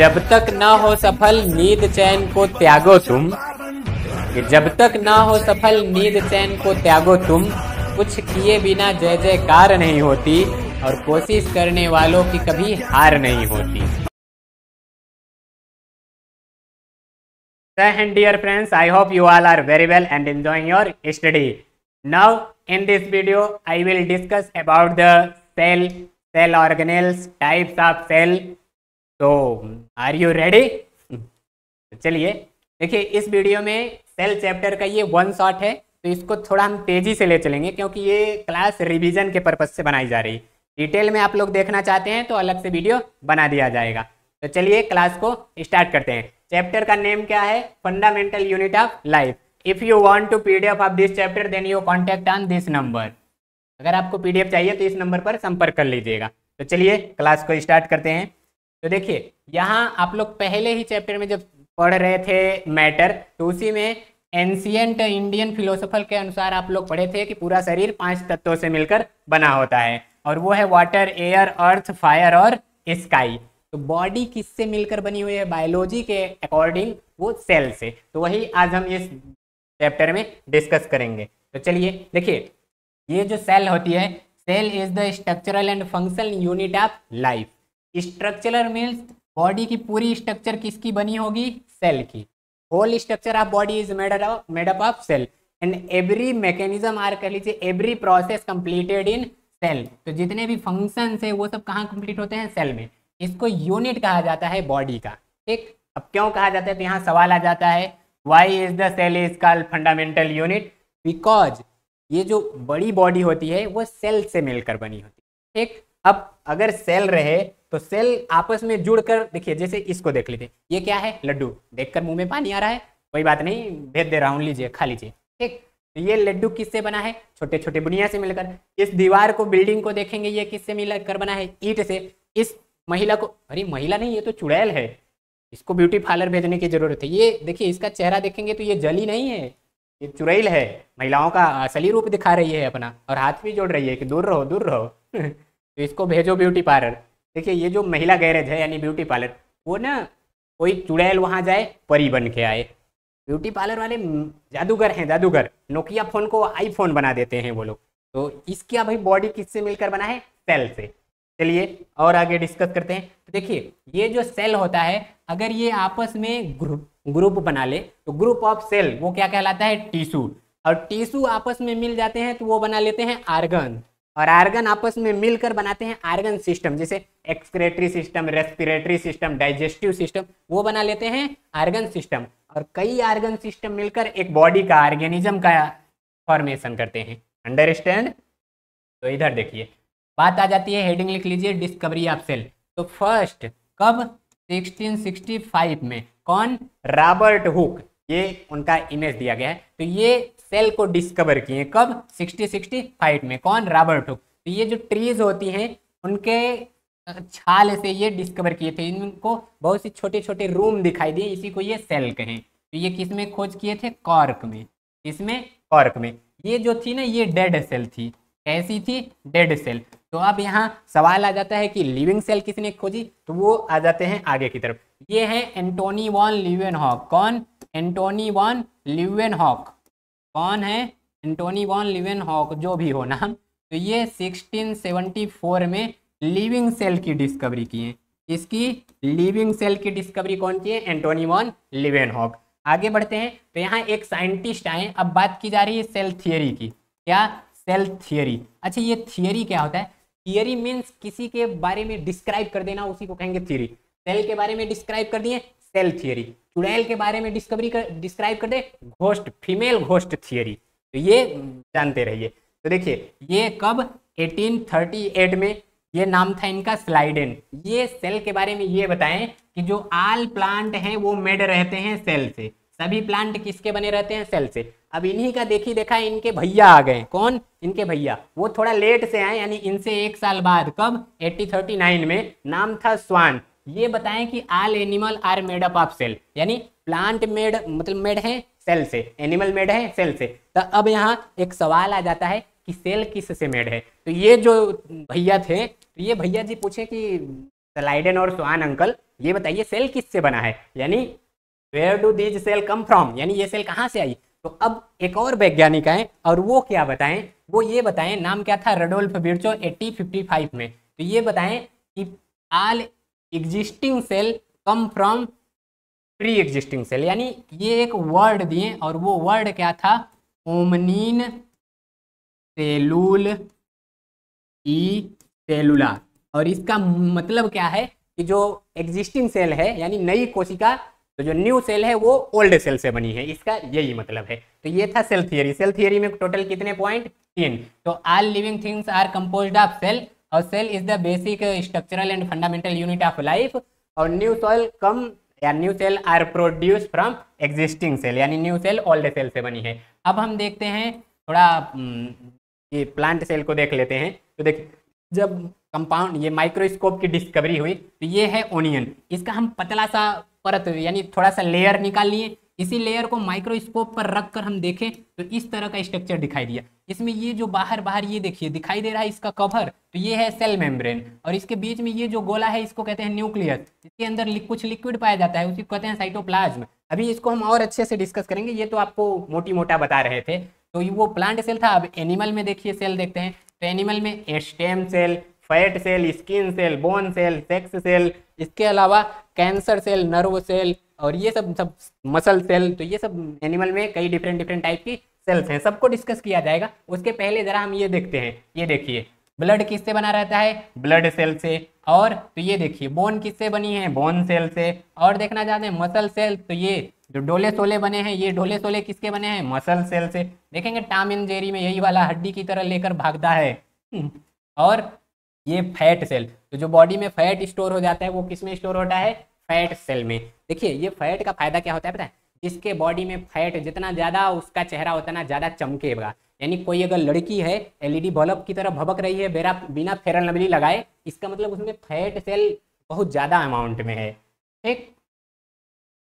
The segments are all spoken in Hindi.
जब तक ना हो सफल नींद चैन को त्यागो तुम, जब तक ना हो सफल नींद चैन को त्यागो तुम, कुछ किए बिना जय जयकार नहीं होती और कोशिश करने वालों की कभी हार नहीं होती। And dear friends, I hope you all are very well and enjoying your study. Now in this video I will discuss about the cell organelles, types of cell. So are you ready? चलिए देखिए, इस वीडियो में सेल चैप्टर का ये वन शॉट है, तो इसको थोड़ा हम तेजी से ले चलेंगे क्योंकि ये क्लास रिवीजन के पर्पज से बनाई जा रही है। डिटेल में आप लोग देखना चाहते हैं तो अलग से वीडियो बना दिया जाएगा। तो चलिए क्लास को स्टार्ट करते हैं। चैप्टर का नेम क्या है? Fundamental unit of life. If you want to PDF of this chapter then you contact on this number. अगर आपको पीडीएफ चाहिए तो इस नंबर पर संपर्क कर लीजिएगा। तो चलिए क्लास को स्टार्ट करते हैं। तो देखिए, यहाँ आप लोग पहले ही चैप्टर में जब पढ़ रहे थे मैटर, तो उसी में एंशिएंट इंडियन फिलोसोफर के अनुसार आप लोग पढ़े थे कि पूरा शरीर 5 तत्वों से मिलकर बना होता है, और वो है वाटर, एयर, अर्थ, फायर और स्काई। तो बॉडी किससे मिलकर बनी हुई है? बायोलॉजी के अकॉर्डिंग वो सेल से। तो वही आज हम इस चैप्टर में डिस्कस करेंगे। तो चलिए देखिए, ये जो सेल होती है, cell is the structural and functional unit of life. Structural means body की पूरी स्ट्रक्चर किसकी बनी होगी? सेल की। Whole structure of body is made up of cell and every mechanism or कह लीजिए every process completed in cell. तो जितने भी फंक्शन है वो सब कहाँ कंप्लीट होते हैं? सेल में। इसको यूनिट कहा जाता है बॉडी का। ठीक, अब क्यों कहा जाता है? तो यहाँ सवाल आ जाता है, why is the cell is called fundamental unit? Because ये जो बड़ी बॉडी होती है वो सेल से मिलकर बनी होती है। ठीक, अब अगर सेल रहे तो सेल आपस में जुड़कर, देखिए जैसे इसको देख लीजिए, ये क्या है? लड्डू। देखकर मुंह में पानी आ रहा है, कोई बात नहीं, भेज दे रहा हूँ, लीजिए खा लीजिए। ठीक, तो ये लड्डू किससे बना है? छोटे छोटे बुनिया से मिलकर। इस दीवार को, बिल्डिंग को देखेंगे, ये किससे मिलकर बना है? ईंट से। इस महिला को, अरे महिला नहीं, ये तो चुड़ैल है, इसको ब्यूटी पार्लर भेजने की जरूरत है। ये देखिए, इसका चेहरा देखेंगे तो ये जली नहीं है, ये चुड़ैल है। महिलाओं का असली रूप दिखा रही है अपना, और हाथ भी जोड़ रही है कि दूर रहो दूर रहो। तो इसको भेजो ब्यूटी पार्लर। देखिए, ये जो महिला गैरेज है यानी ब्यूटी पार्लर, वो ना कोई चुड़ैल वहाँ जाए, परी बन के आए। ब्यूटी पार्लर वाले जादूगर हैं, जादूगर। नोकिया फ़ोन को आईफोन बना देते हैं वो लोग। तो इसका भाई बॉडी किससे मिलकर बना है? सेल से। चलिए और आगे डिस्कस करते हैं। तो देखिए, ये जो सेल होता है, अगर ये आपस में ग्रुप बना ले तो ग्रुप ऑफ सेल वो क्या कहलाता है? टिश्यू। और टिश्यू आपस में मिल जाते हैं तो वो बना लेते हैं आर्गन, और आर्गन आपस में मिलकर बनाते हैं आर्गन सिस्टम। जैसे excretory system, respiratory system, digestive system, वो बना लेते हैं आर्गन सिस्टम। और कई आर्गन सिस्टम मिलकर एक बॉडी का, ऑर्गेनिज्म का फॉर्मेशन करते हैं। अंडरस्टैंड? तो इधर देखिए, बात आ जाती है, हेडिंग लिख लीजिए, डिस्कवरी ऑफ सेल। तो फर्स्ट कब? 1665 में। कौन? Robert Hooke. ये उनका इमेज दिया गया है। तो ये सेल को डिस्कवर किए कब? 1665 में। कौन? Robert Hooke. तो ये जो ट्रीज होती हैं उनके छाल से ये डिस्कवर किए थे। इनको बहुत सी छोटे छोटे रूम दिखाई दिए, इसी को ये सेल कहें। तो ये किस में खोज किए थे? कॉर्क में। इसमें कॉर्क में। ये जो थी ना, ये डेड सेल थी। कैसी थी? Dead cell. तो अब यहाँ सवाल आ जाता है कि लिविंग सेल किसने खोजी? तो वो आ जाते हैं आगे की तरफ। ये है एंटोनी वॉन लीवेनहॉक। कौन? Antonie van Leeuwenhoek. कौन है? एंटोनी वॉन लीवेनहॉक, जो भी हो नाम। तो ये 1674 में लिविंग सेल की डिस्कवरी की है। इसकी लिविंग सेल की डिस्कवरी कौन की है? Antony van Leeuwenhoek. आगे बढ़ते हैं। तो यहाँ एक साइंटिस्ट आए। अब बात की जा रही है सेल थियरी की। क्या? Cell theory. अच्छा, ये थियरी क्या होता है? थियरी मीन्स किसी के बारे में डिस्क्राइब कर देना, उसी को कहेंगे थियरी। सेल के बारे में डिस्क्राइब कर दिए, सेल थियरी। चुड़ैल के बारे में डिस्क्राइब कर दे, घोस्ट, फीमेल घोस्ट थियरी। तो ये जानते रहिए। तो देखिए, ये कब? 1838 में। ये नाम था इनका स्लाइडेन। ये सेल के बारे में ये बताएं कि जो आल प्लांट हैं वो मेड रहते हैं सेल से। सभी प्लांट किसके बने रहते हैं? सेल से। अब इन्हीं का देखी देखा इनके भैया आ गए। कौन? इनके भैया। वो थोड़ा लेट से आए, यानी इनसे 1 साल बाद। कब? 1839 में। नाम था स्वान। ये बताएं कि all animal are made up of cell, यानी प्लांट मेड मतलब मेड है सेल से, एनिमल मेड है सेल से। तो अब यहाँ एक सवाल आ जाता है कि सेल किस से मेड है? तो ये जो भैया थे, तो ये भैया जी पूछे कि स्लाइडेन और स्वान अंकल, ये बताइए सेल किससे बना है, यानी where do these cell come from, यानी ये सेल कहाँ से आई। तो अब एक और वैज्ञानिक आए और वो क्या बताएं, वो ये बताएं, नाम क्या था, रडोल्फ विर्चो 1855 में। तो ये बताएं कि all existing cell come from pre existing cell, यानी ये एक वर्ड दिए और वो वर्ड क्या था, ओमनिन सेलुल ई सेलुलार। और इसका मतलब क्या है कि जो एग्जिस्टिंग सेल है यानी नई कोशिका, तो जो न्यू सेल है वो ओल्ड सेल से बनी है, इसका यही मतलब है। तो ये था सेल थियरी। सेल थियरी में टोटल कितने पॉइंट, 3। तो all living things are composed of cell, और cell is the basic structural and fundamental unit of life, और न्यू सेल कम या new cell are produce from existing cell, यानी न्यू सेल ओल्ड सेल से बनी है। अब हम देखते हैं थोड़ा ये प्लांट सेल को देख लेते हैं। तो देखिए, जब कंपाउंड ये माइक्रोस्कोप की डिस्कवरी हुई, तो ये है ओनियन, इसका हम पतला सा परत यानी थोड़ा सा लेयर निकाल लिए, इसी लेयर को माइक्रोस्कोप पर रख कर हम देखें तो इस तरह का स्ट्रक्चर दिखाई दिया। इसमें ये जो बाहर बाहर ये देखिए दिखाई दे रहा है इसका कवर, तो ये है सेल मेम्ब्रेन, और इसके बीच में ये जो गोला है इसको कहते हैं न्यूक्लियस, इसके अंदर कुछ लिक्विड पाया जाता है, उसी को कहते हैं साइटोप्लाज्म। अभी इसको हम और अच्छे से डिस्कस करेंगे, ये तो आपको मोटी मोटा बता रहे थे। तो वो प्लांट सेल था। अब एनिमल में देखिए सेल देखते हैं, तो एनिमल में stem cell, fat cell, skin cell, bone cell, sex cell, इसके अलावा कैंसर सेल, नर्व सेल, और ये सब मसल सेल। तो ये सब एनिमल में कई डिफरेंट टाइप की सेल्स हैं, सबको डिस्कस किया जाएगा। उसके पहले जरा हम ये देखते हैं, ये देखिए ब्लड किससे बना रहता है, ब्लड सेल से। और तो ये देखिए बोन किससे बनी है, बोन सेल से। और देखना चाहते हैं मसल सेल, तो ये जो डोले सोले बने हैं, ये डोले सोले किसके बने हैं, मसल सेल से। देखेंगे टॉम एंड जेरी में यही वाला हड्डी की तरह लेकर भागता है। और ये फैट सेल, तो जो बॉडी में फैट स्टोर हो जाता है वो किस में स्टोर होता है, फैट सेल में। देखिए ये फैट का फायदा क्या होता है पता है, जिसके बॉडी में फैट जितना ज़्यादा उसका चेहरा उतना ज़्यादा चमकेगा। यानी कोई अगर लड़की है एलईडी बल्ब की तरह भबक रही है बिना फेयर एंड लवली लगाए, इसका मतलब उसमें फैट सेल बहुत ज़्यादा अमाउंट में है। ठीक।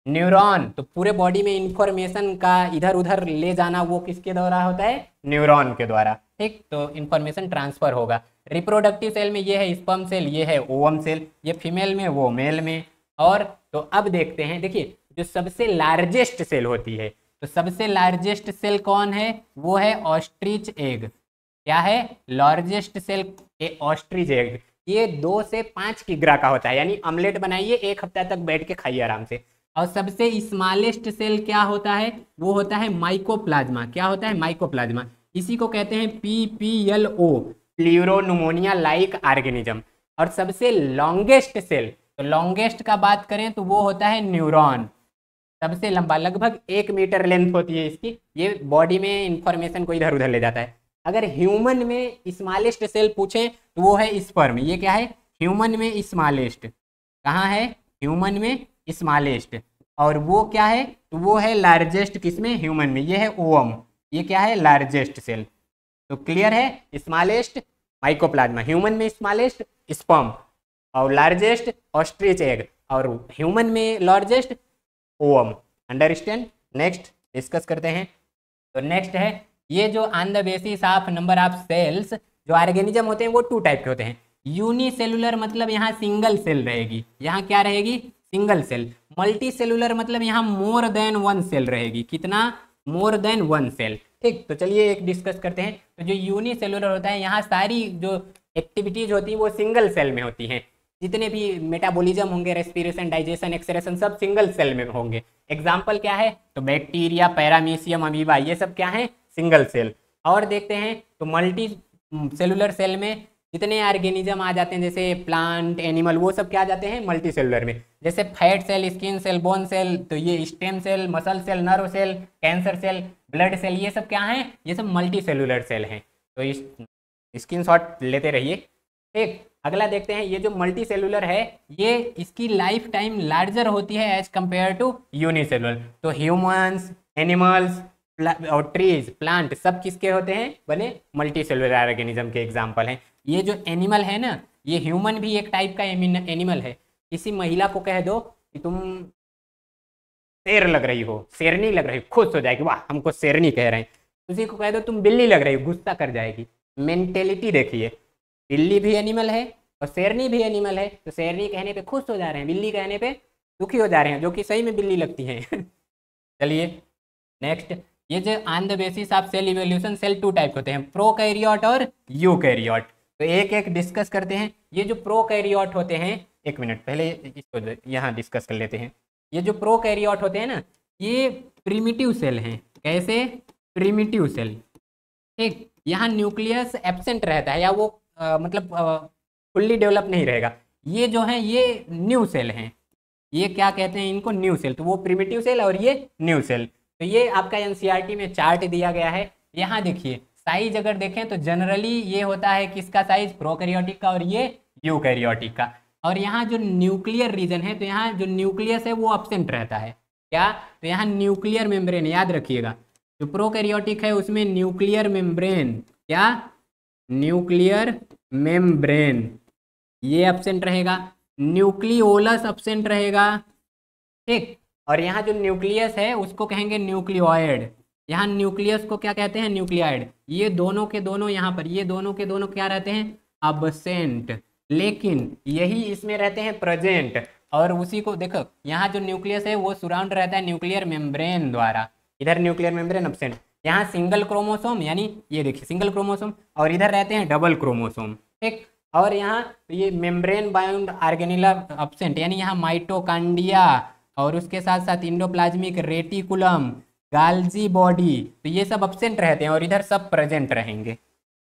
न्यूरॉन, तो पूरे बॉडी में इंफॉर्मेशन का इधर उधर ले जाना वो किसके द्वारा होता है, न्यूरॉन के द्वारा। ठीक, तो इंफॉर्मेशन ट्रांसफर होगा। रिप्रोडक्टिव सेल में ये है स्पर्म सेल, ये है ओवम सेल, ये फीमेल में वो मेल में। और तो अब देखते हैं, देखिए जो सबसे लार्जेस्ट सेल होती है, तो सबसे लार्जेस्ट सेल कौन है, वो है ऑस्ट्रिच एग। क्या है, लार्जेस्ट सेल ऑस्ट्रिच एग। ये 2 से 5 किग्रा का होता है, यानी ऑमलेट बनाइए 1 हफ्ता तक बैठ के खाइए आराम से। और सबसे स्मॉलेस्ट सेल क्या होता है, वो होता है माइकोप्लाज्मा। क्या होता है, माइकोप्लाज्मा। इसी को कहते हैं PPLO, प्लूरोनुमोनिया लाइक ऑर्गेनिज्म। और सबसे लॉन्गेस्ट सेल, तो लॉन्गेस्ट का बात करें तो वो होता है न्यूरॉन। सबसे लंबा, लगभग 1 मीटर लेंथ होती है इसकी। ये बॉडी में इंफॉर्मेशन को इधर उधर ले जाता है। अगर ह्यूमन में स्मॉलेस्ट सेल पूछें तो वो है स्पर्म। ये क्या है, ह्यूमन में स्मॉलेस्ट। कहाँ है, ह्यूमन में स्मॉलेस्ट। और वो क्या है, तो वो है लार्जेस्ट किसमें, ह्यूमन में। ये है ओवम, ये क्या है, लार्जेस्ट सेल। तो क्लियर है, स्मॉलेस्ट माइकोप्लाज्मा, ह्यूमन में स्मॉलेस्ट स्पर्म, और लार्जेस्ट ऑस्ट्रिच एग, और ह्यूमन में largest ovum. Understand. Next discuss करते हैं। तो नेक्स्ट है ये जो on the basis of number of cells, जो ऑर्गेनिज्म होते हैं वो 2 टाइप के होते हैं। यूनिसेलुलर मतलब यहाँ सिंगल सेल रहेगी, यहाँ क्या रहेगी, सिंगल सेल। मल्टी सेलुलर मतलब यहाँ मोर देन 1 सेल रहेगी। कितना, मोर देन 1 सेल। ठीक, तो चलिए एक डिस्कस करते हैं। तो जो यूनिसेलुलर होता है, यहाँ सारी जो एक्टिविटीज होती हैं वो सिंगल सेल में होती हैं। जितने भी मेटाबॉलिज्म होंगे, रेस्पिरेशन, डाइजेशन, एक्सक्रेशन, सब सिंगल सेल में होंगे। एग्जाम्पल क्या है, तो बैक्टीरिया, पैरामीशियम, अमीबा, ये सब क्या है, सिंगल सेल। और देखते हैं तो मल्टी सेलुलर सेल में जितने ऑर्गेनिज्म आ जाते हैं, जैसे प्लांट, एनिमल, वो सब क्या आ जाते हैं, मल्टी सेलुलर में। जैसे fat cell, skin cell, bone cell, तो ये stem cell, muscle cell, nerve cell, cancer cell, blood cell, ये सब क्या हैं, ये सब मल्टी सेलुलर सेल हैं। तो इस स्क्रीनशॉट लेते रहिए। ठीक, अगला देखते हैं। ये जो मल्टी सेलुलर है, ये इसकी लाइफ टाइम लार्जर होती है एज कंपेयर टू यूनिसेलुलर। तो ह्यूमंस, एनिमल्स और ट्रीज, प्लांट, सब किसके होते हैं, बने मल्टी सेलुलर ऑर्गेनिज्म के एग्जाम्पल हैं। ये जो एनिमल है ना, ये ह्यूमन भी एक टाइप का एनिमल है। किसी महिला को कह दो कि तुम शेर लग रही हो, शेरनी लग रही हो, खुश हो जाएगी, वाह हमको शेरनी कह रहे हैं। उसी को कह दो तुम बिल्ली लग रही हो, गुस्सा कर जाएगी। मेंटेलिटी देखिए, बिल्ली भी एनिमल है, और शेरनी भी एनिमल है, तो शेरनी कहने पे खुश हो जा रहे हैं, बिल्ली कहने पे दुखी हो जा रहे हैं, जो कि सही में बिल्ली लगती हैं। चलिए नेक्स्ट, ये जो on the basis of cell evolution, cell two type होते हैं, प्रोकैरियोट और यूकैरियोट। तो एक एक डिस्कस करते हैं। ये जो प्रोकैरियोट होते हैं, एक मिनट पहले इसको यहाँ डिस्कस कर लेते हैं। ये जो प्रोकैरियोट होते हैं ना, ये प्रिमिटिव सेल हैं। कैसे? प्रिमिटिव सेल, ठीक। यहाँ न्यूक्लियस एब्सेंट रहता है, या वो मतलब फुल्ली डेवलप नहीं रहेगा। ये जो है ये न्यू सेल हैं, ये क्या कहते हैं इनको? New cell. तो वो प्रिमिटिव सेल और ये न्यू सेल। तो ये आपका एनसीईआरटी में चार्ट दिया गया है। यहाँ देखिए साइज अगर देखें तो जनरली ये होता है किसका साइज? प्रोकैरियोटिक का, और ये यूकैरियोटिक का। और यहाँ जो न्यूक्लियर रीजन है, तो यहाँ जो न्यूक्लियस है वो एब्सेंट रहता है। क्या? तो यहाँ न्यूक्लियर मेम्ब्रेन, याद रखिएगा, जो प्रोकैरियोटिक है उसमें न्यूक्लियर मेम्ब्रेन, क्या? न्यूक्लियर मेम्ब्रेन ये एब्सेंट रहेगा, न्यूक्लियोलस एब्सेंट रहेगा, ठीक। और यहाँ जो न्यूक्लियस है उसको कहेंगे न्यूक्लियोइड। यहाँ न्यूक्लियस को क्या कहते हैं? न्यूक्लियोइड। ये दोनों के दोनों यहाँ पर, ये दोनों के दोनों क्या रहते हैं? अब्सेंट। लेकिन यही इसमें रहते हैं प्रेजेंट। और उसी को देखो, यहाँ जो न्यूक्लियस है वो सराउंड रहता है न्यूक्लियर मेम्ब्रेन द्वारा। इधर न्यूक्लियर मेम्ब्रेन एब्सेंट, यहाँ सिंगल क्रोमोसोम, यानी ये देखिए सिंगल क्रोमोसोम, और इधर रहते हैं डबल क्रोमोसोम, ठीक। और यहाँ ये मेम्ब्रेन बाउंड ऑर्गेनेला एब्सेंट, यानी यहाँ माइटोकॉन्ड्रिया और उसके साथ साथ इंडोप्लाज्मिक रेटिकुलम, गाल्जी बॉडी, तो ये सब एब्सेंट रहते हैं और इधर सब प्रेजेंट रहेंगे,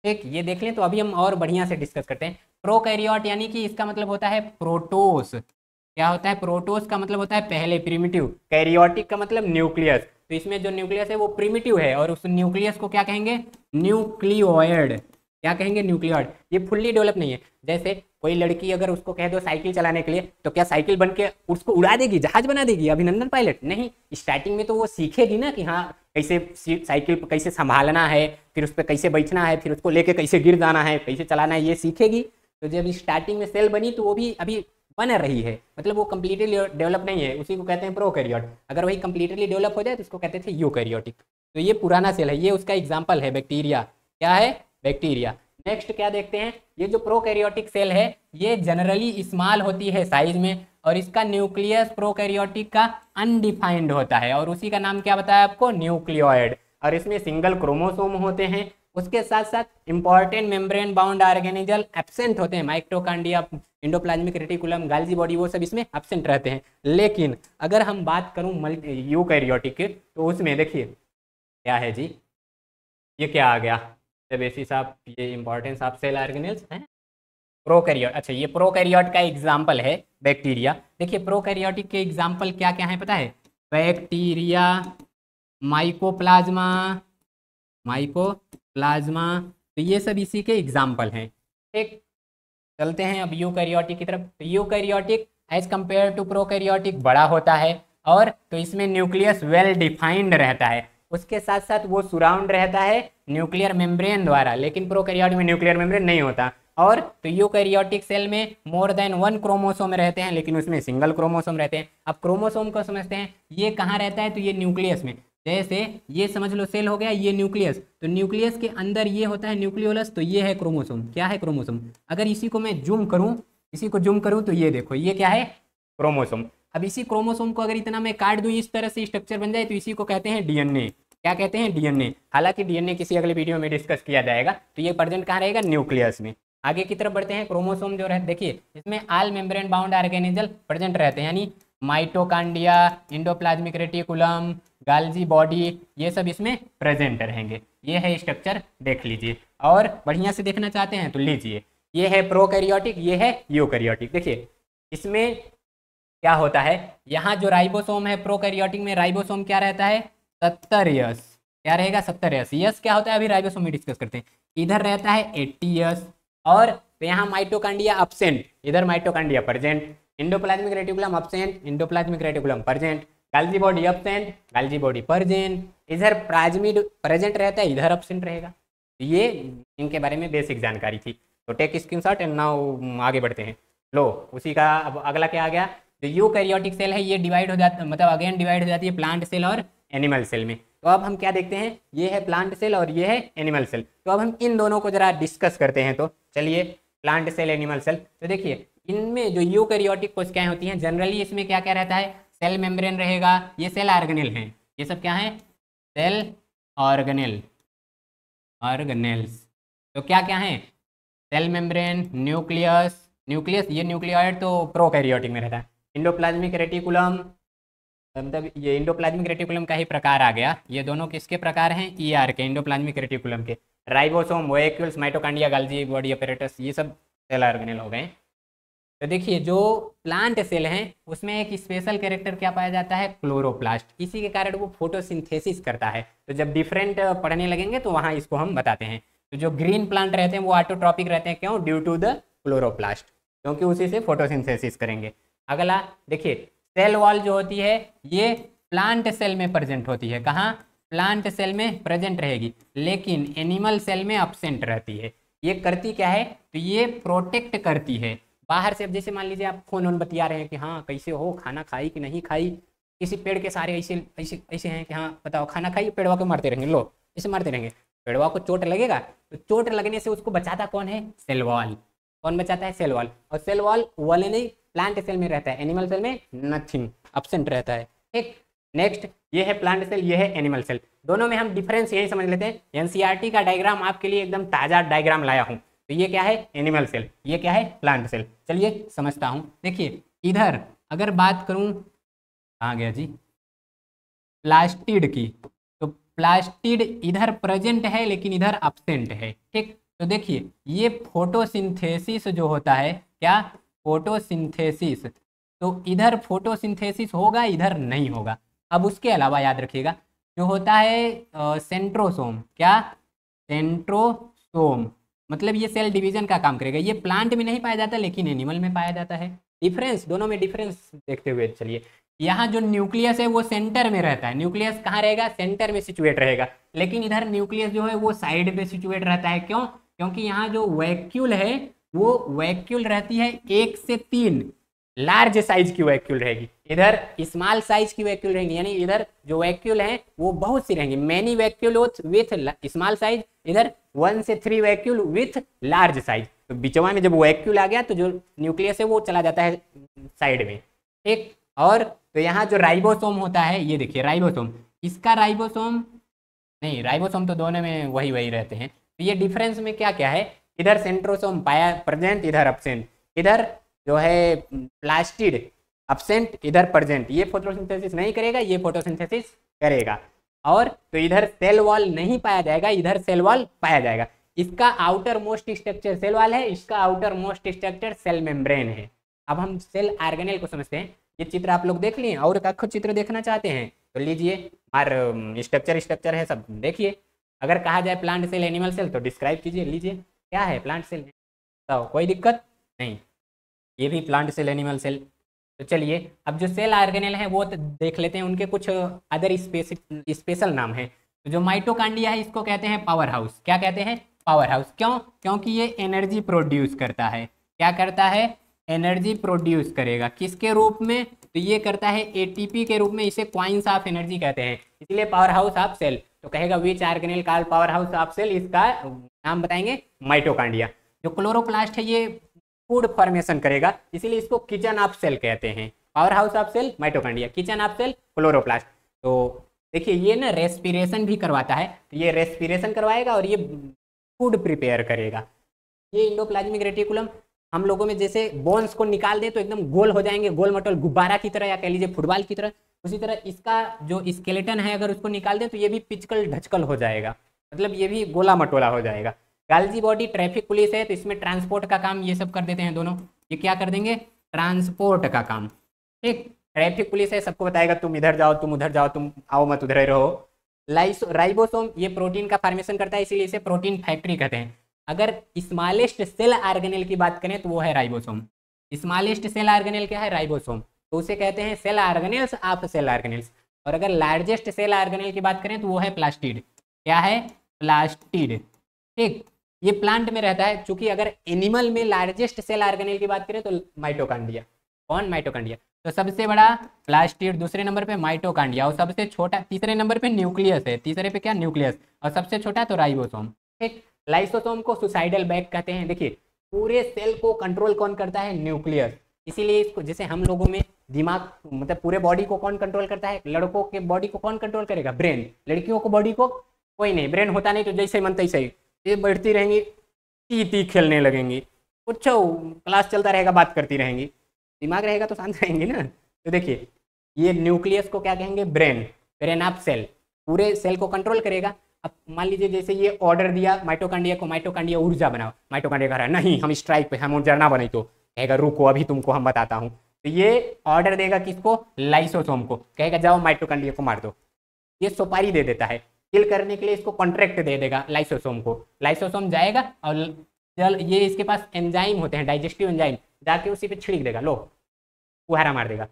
ठीक। ये देख लें। तो अभी हम और बढ़िया से डिस्कस करते हैं। प्रोकैरियोट यानी कि इसका मतलब होता है प्रोटोस। क्या होता है? प्रोटोस का मतलब होता है पहले, प्रिमिटिव। कैरियोटिक का मतलब न्यूक्लियस। तो इसमें जो न्यूक्लियस है वो प्रिमिटिव है, और उस न्यूक्लियस को क्या कहेंगे? न्यूक्लियोइड। क्या कहेंगे? न्यूक्लियोइड। ये फुल्ली डेवलप नहीं है। जैसे कोई लड़की अगर उसको कह दो साइकिल चलाने के लिए, तो क्या साइकिल बन के उसको उड़ा देगी, जहाज बना देगी, अभिनंदन पायलट? नहीं। स्टार्टिंग में तो वो सीखेगी ना कि हाँ कैसे साइकिल कैसे संभालना है, फिर उस पर कैसे बैठना है, फिर उसको लेके कैसे गिर जाना है, कैसे चलाना है, ये सीखेगी। तो जब स्टार्टिंग में सेल बनी तो वो भी अभी बन रही है, मतलब वो कम्प्लीटली डेवलप नहीं है, उसी को कहते हैं प्रोकैरियोट। अगर वही कम्प्लीटली डेवलप हो जाए तो इसको कहते थे यूकैरियोटिक। तो ये पुराना सेल है, ये उसका एग्जाम्पल है बैक्टीरिया। क्या है? बैक्टीरिया। नेक्स्ट क्या देखते हैं? ये जो प्रोकैरियोटिक सेल है ये जनरली स्मॉल होती है साइज में, और इसका न्यूक्लियस प्रोकैरियोटिक का अनडिफाइंड होता है, और उसी का नाम क्या बताया आपको? न्यूक्लियोइड। और इसमें सिंगल क्रोमोसोम होते हैं। उसके साथ साथ इंपॉर्टेंट मेम्ब्रेन बाउंड ऑर्गेनिजल एब्सेंट होते हैं, माइटोकॉन्ड्रिया, इंडोप्लाज्मिक रेटिकुलम, गाल्जी बॉडी, वो सब इसमें एब्सेंट रहते हैं। लेकिन अगर हम बात करूं यूकैरियोटिक की, तो उसमें देखिए क्या है जी, ये क्या आ गया? द बेसिस ऑफ ये इंपॉर्टेंस ऑफ सेल ऑर्गेनेल्स है प्रोकैरियोट। अच्छा, ये प्रोकैरियोट का एग्जाम्पल है बैक्टीरिया। देखिए प्रोकैरियोटिक के एग्जाम्पल क्या क्या है पता है? बैक्टीरिया, माइकोप्लाज्मा, माइकोप्लाज्मा, तो ये सब इसी के एग्जाम्पल हैं, ठीक। चलते हैं अब यूकैरियोटिक की तरफ। तो eukaryotic as compare to prokaryotic बड़ा होता है, और तो इसमें न्यूक्लियस वेल डिफाइंड रहता है, उसके साथ साथ वो सराउंड रहता है न्यूक्लियर मेम्ब्रेन द्वारा। लेकिन प्रोकैरियोट में न्यूक्लियर मेम्ब्रेन नहीं होता। और तो यूकैरियोटिक सेल में मोर देन 1 क्रोमोसोम रहते हैं, लेकिन उसमें सिंगल क्रोमोसोम रहते हैं। अब क्रोमोसोम को समझते हैं, ये कहाँ रहता है? तो ये न्यूक्लियस में। जैसे ये समझ लो सेल हो गया, ये न्यूक्लियस, तो न्यूक्लियस के अंदर ये होता है न्यूक्लियोलस, तो ये है क्रोमोसोम। क्या है? क्रोमोसोम। अगर इसी को मैं जूम करूं, इसी को जूम करूं, तो ये देखो ये क्या है? क्रोमोसोम। अब इसी क्रोमोसोम को अगर इतना मैं काट दूं, इस तरह से स्ट्रक्चर बन जाए, तो इसी को कहते हैं डीएनए। क्या कहते हैं? डीएनए। हालांकि डीएनए किसी अगले वीडियो में डिस्कस किया जाएगा। तो ये प्रेजेंट कहाँ रहेगा? न्यूक्लियस में। आगे की तरफ बढ़ते हैं। क्रोमोसोम जो रहते, देखिए इसमें ऑल मेम्ब्रेन बाउंड ऑर्गेनिजल प्रेजेंट रहते हैं, यानी माइटोकॉन्ड्रिया, इंडोप्लाज्मिक रेटिकुलम, गाल्जी बॉडी, ये सब इसमें प्रेजेंट रहेंगे। ये है स्ट्रक्चर, देख लीजिए। और बढ़िया से देखना चाहते हैं तो लीजिए, ये है प्रोकैरियोटिक, ये है यूकैरियोटिक। देखिए इसमें क्या होता है, यहाँ जो राइबोसोम है प्रोकैरियोटिक में, राइबोसोम क्या रहता है? 70 यस। क्या रहेगा? 70 यस। यस क्या होता है? अभी राइबोसोम में डिस्कस करते हैं। इधर रहता है 80 यस। और तो यहाँ माइटोकॉन्ड्रिया अब्सेंट, इधर mitochondria present, endoplasmic reticulum absent, endoplasmic reticulum present, गाल्जी body absent, गाल्जी body present, इधर प्लाज्मिड प्रेजेंट रहता है, इधर अब्सेंट रहेगा। ये इनके बारे में बेसिक जानकारी थी। तो टेक स्क्रीनशॉट एंड नाउ आगे बढ़ते हैं। लो उसी का अब अगला क्या आ गया? जो यूकैरियोटिक सेल है ये डिवाइड हो जाता, मतलब अगेन डिवाइड हो जाती है प्लांट सेल और एनिमल सेल में। तो अब हम क्या देखते हैं, ये है प्लांट सेल और ये है एनिमल सेल। तो अब हम इन दोनों को जरा डिस्कस करते हैं। तो चलिए प्लांट सेल, एनिमल सेल। तो देखिए इनमें जो यूकैरियोटिक कोशिकाएं होती हैं जनरली इसमें क्या क्या रहता है, सेल मेम्ब्रेन रहेगा, ये सेल ऑर्गेनेल हैं, ये सब क्या है, सेल ऑर्गेनेल, ऑर्गेनेल्स। तो क्या क्या है, सेल मेम्ब्रेन, न्यूक्लियस, न्यूक्लियस ये न्यूक्लियोइड तो प्रोकैरियोटिक में रहता है, इंडोप्लाज्मिक रेटिकुलम, मतलब ये इंडोप्लाज्मिक रेटिकुलम का ही प्रकार आ गया, ये दोनों किसके प्रकार हैं, ईआर के, इंडोप्लाज्मिक रेटिकुलम के। Ribosome, vacuoles, mitochondria, गाल्जी body apparatus, ये सब सेल ऑर्गेनेल हो गए। तो देखिए जो प्लांट सेल हैं उसमें एक स्पेशल कैरेक्टर क्या पाया जाता है, क्लोरोप्लास्ट, इसी के कारण वो फोटोसिंथेसिस करता है। तो जब डिफरेंट पढ़ने लगेंगे तो वहाँ इसको हम बताते हैं। तो जो ग्रीन प्लांट रहते हैं वो ऑटोट्रॉपिक रहते हैं, क्यों, ड्यू टू द क्लोरोप्लास्ट, क्योंकि उसी से फोटोसिंथेसिस करेंगे। अगला देखिए सेल वॉल जो होती है ये प्लांट सेल में प्रेजेंट होती है, कहाँ, प्लांट सेल में प्रेजेंट रहेगी, लेकिन एनिमल सेल में अब्सेंट रहती है। ये करती क्या है, तो ये प्रोटेक्ट करती है बाहर से। अब जैसे मान लीजिए आप फोन बतिया रहे हैं कि हाँ कैसे हो, खाना खाई कि नहीं खाई, किसी पेड़ के सारे ऐसे ऐसे ऐसे हैं कि हाँ बताओ खाना खाई, पेड़वा को मारते रहेंगे, लो ऐसे मारते रहेंगे, पेड़वा को चोट लगेगा, तो चोट लगने से उसको बचाता कौन है, सेल वॉल। कौन बचाता है, सेल वॉल। और सेल वॉल वाले नहीं प्लांट सेल में रहता है, एनिमल सेल में नथिंग, अब्सेंट रहता है। ठीक, नेक्स्ट ये है प्लांट सेल, ये है एनिमल सेल, दोनों में हम डिफरेंस यही समझ लेते हैं। एनसीईआरटी का डायग्राम आपके लिए एकदम ताज़ा डायग्राम लाया हूँ। तो ये क्या है, एनिमल सेल, ये क्या है, प्लांट सेल। चलिए समझता हूँ। देखिए इधर अगर बात करूँ, कहाँ गया जी, प्लास्टिड की, तो प्लास्टिड इधर प्रेजेंट है लेकिन इधर अब्सेंट है। ठीक, तो देखिए ये फोटोसिंथेसिस जो होता है, क्या, फोटोसिंथेसिस, तो इधर फोटोसिंथेसिस होगा, इधर नहीं होगा। अब उसके अलावा याद रखिएगा जो होता है सेंट्रोसोम, क्या, सेंट्रोसोम, मतलब ये सेल डिवीजन का काम करेगा। ये प्लांट में नहीं पाया जाता लेकिन एनिमल में पाया जाता है। डिफरेंस, दोनों में डिफरेंस देखते हुए चलिए, यहाँ जो न्यूक्लियस है वो सेंटर में रहता है, न्यूक्लियस कहाँ रहेगा, सेंटर में सिचुएट रहेगा, लेकिन इधर न्यूक्लियस जो है वो साइड पे सिचुएट रहता है। क्यों, क्योंकि यहाँ जो वैक्यूल है वो वैक्यूल रहती है 1 से 3 लार्ज साइज की वैक्यूल रहेगी, इधर स्मॉल साइज की वैक्यूल रहेंगी, यानी इधर जो वैक्यूल है वो बहुत सी रहेंगी, many vacuole with small size, इधर 1 से 3 वैक्यूल विथ लार्ज साइज। तो बीचवा में जब वैक्यूल आ गया तो जो न्यूक्लियस है वो चला जाता है साइड में। ठीक, और तो यहाँ जो राइबोसोम होता है, ये देखिए राइबोसोम, इसका राइबोसोम नहीं, राइबोसोम तो दोनों में वही वही रहते हैं। तो ये डिफरेंस में क्या क्या है, इधर सेंट्रोसोम पाया प्रेजेंट, इधर अब्सेंट, इधर जो है प्लास्टिड अब्सेंट, इधर प्रेजेंट, ये फोटोसिंथेसिस नहीं करेगा, ये फोटोसिंथेसिस करेगा। और तो इधर सेल वॉल नहीं पाया जाएगा, इधर सेल वॉल पाया जाएगा। इसका outer most structure cell wall है, इसका outer most structure cell membrane है। अब हम सेल ऑर्गेनेल को समझते हैं। ये चित्र आप लोग देख लिए, और एक चित्र देखना चाहते हैं तो लीजिए, हमारे स्ट्रक्चर है सब देखिए। अगर कहा जाए प्लांट सेल, एनिमल सेल, तो डिस्क्राइब कीजिए, लीजिए क्या है प्लांट सेल, तो कोई दिक्कत नहीं, ये भी प्लांट सेल, एनिमल सेल। तो चलिए अब जो सेल ऑर्गेनेल है वो तो देख लेते हैं, उनके कुछ अदर स्पेशल नाम है। तो जो माइटोकॉन्ड्रिया है इसको कहते हैं पावर हाउस। क्या कहते हैं, पावर हाउस। क्यों, क्योंकि ये एनर्जी प्रोड्यूस करता है। क्या करता है, एनर्जी प्रोड्यूस करेगा, किसके रूप में, तो ये करता है एटीपी के रूप में, इसे क्वाइंस ऑफ एनर्जी कहते हैं, इसलिए पावर हाउस ऑफ सेल। तो कहेगा which organelle called power house of cell, इसका नाम बताएंगे माइटोकॉन्ड्रिया। जो क्लोरोप्लास्ट है ये फूड फॉर्मेशन करेगा, इसीलिए इसको किचन ऑफ सेल कहते हैं। Power house of cell mitochondria, kitchen of cell chloroplast. तो देखिए ये ना रेस्पिरेशन भी करवाता है, तो ये रेस्पिरेशन करवाएगा और ये फूड प्रिपेयर करेगा। ये इंडोप्लाज्मिक रेटिकुलम हम लोगों में जैसे बोन्स को निकाल दें तो एकदम गोल हो जाएंगे, गोल मटोल गुब्बारा की तरह, या कह लीजिए फुटबॉल की तरह, उसी तरह इसका जो स्केलेटन है अगर उसको निकाल दें तो ये भी पिचकल ढचकल हो जाएगा, मतलब ये भी गोला मटोला हो जाएगा। गाल्जी बॉडी ट्रैफिक पुलिस है, तो इसमें ट्रांसपोर्ट का काम ये सब कर देते हैं दोनों, ये क्या कर देंगे, ट्रांसपोर्ट का काम। ठीक, ट्रैफिक पुलिस है, सबको बताएगा तुम इधर जाओ, तुम उधर जाओ, तुम आओ मत उधर ही रहो। राइबोसोम ये प्रोटीन का फॉर्मेशन करता है, इसीलिए इसे प्रोटीन फैक्ट्री कहते हैं। अगर स्मॉलेस्ट सेल ऑर्गेनेल की बात करें तो वो है राइबोसोम। स्मॉलेस्ट सेल ऑर्गेनेल क्या है, राइबोसोम, तो उसे कहते हैं cell organelles of cell organelles. और अगर लार्जेस्ट सेल ऑर्गेनेल की बात करें तो वो है प्लास्टिड। क्या है, प्लास्टिड। ठीक, ये प्लांट में रहता है, चूंकि अगर एनिमल में लार्जेस्ट सेल ऑर्गेनेल की बात करें तो माइटोकॉन्ड्रिया। कौन, माइटोकॉन्ड्रिया। तो सबसे बड़ा प्लास्टिड, दूसरे नंबर पे माइटोकॉन्ड्रिया, और सबसे छोटा तीसरे नंबर पे न्यूक्लियस है, तीसरे पे क्या, न्यूक्लियस, और सबसे छोटा तो राइबोसोम। ठीक, लाइसोसोम को सुसाइडल बैग कहते हैं। देखिए पूरे सेल को कंट्रोल कौन करता है? न्यूक्लियस। इसीलिए इसको, जैसे हम लोगों में दिमाग, मतलब पूरे बॉडी को कौन कंट्रोल करता है? लड़कों के बॉडी को कौन कंट्रोल करेगा? ब्रेन। लड़कियों को बॉडी को कोई नहीं, ब्रेन होता नहीं तो जैसे मन तैसे ही ये बढ़ती रहेंगी, टी खेलने लगेंगी, कुछ क्लास चलता रहेगा, बात करती रहेंगी, दिमाग रहेगा तो शांत रहेंगी ना। तो देखिए, ये न्यूक्लियस को क्या कहेंगे? ब्रेन। ब्रेन ऑफ सेल, पूरे सेल को कंट्रोल करेगा। अब मान लीजिए जैसे ये ऑर्डर दिया माइटोकांड्रिया को, माइटोकांड्रिया ऊर्जा बनाओ, माइटोकांड्रिया कह रहा है नहीं हम स्ट्राइक पे, हम ऊर्जा ना बने, तो कहेगा रुको अभी तुमको हम बताता हूँ। तो ये ऑर्डर देगा किसको? लाइसोसोम को, कहेगा जाओ माइटोकांड्रिया को मार दो। ये सुपारी दे देता है, किल करने के लिए इसको कॉन्ट्रैक्ट दे देगा लाइसोसोम को। लाइसोसोम जाएगा और जल ये इसके पास एंजाइम होते हैं, डाइजेस्टिव एंजाइम, जाके उसी पे छिड़क देगा, लो फुहारा मार देगा,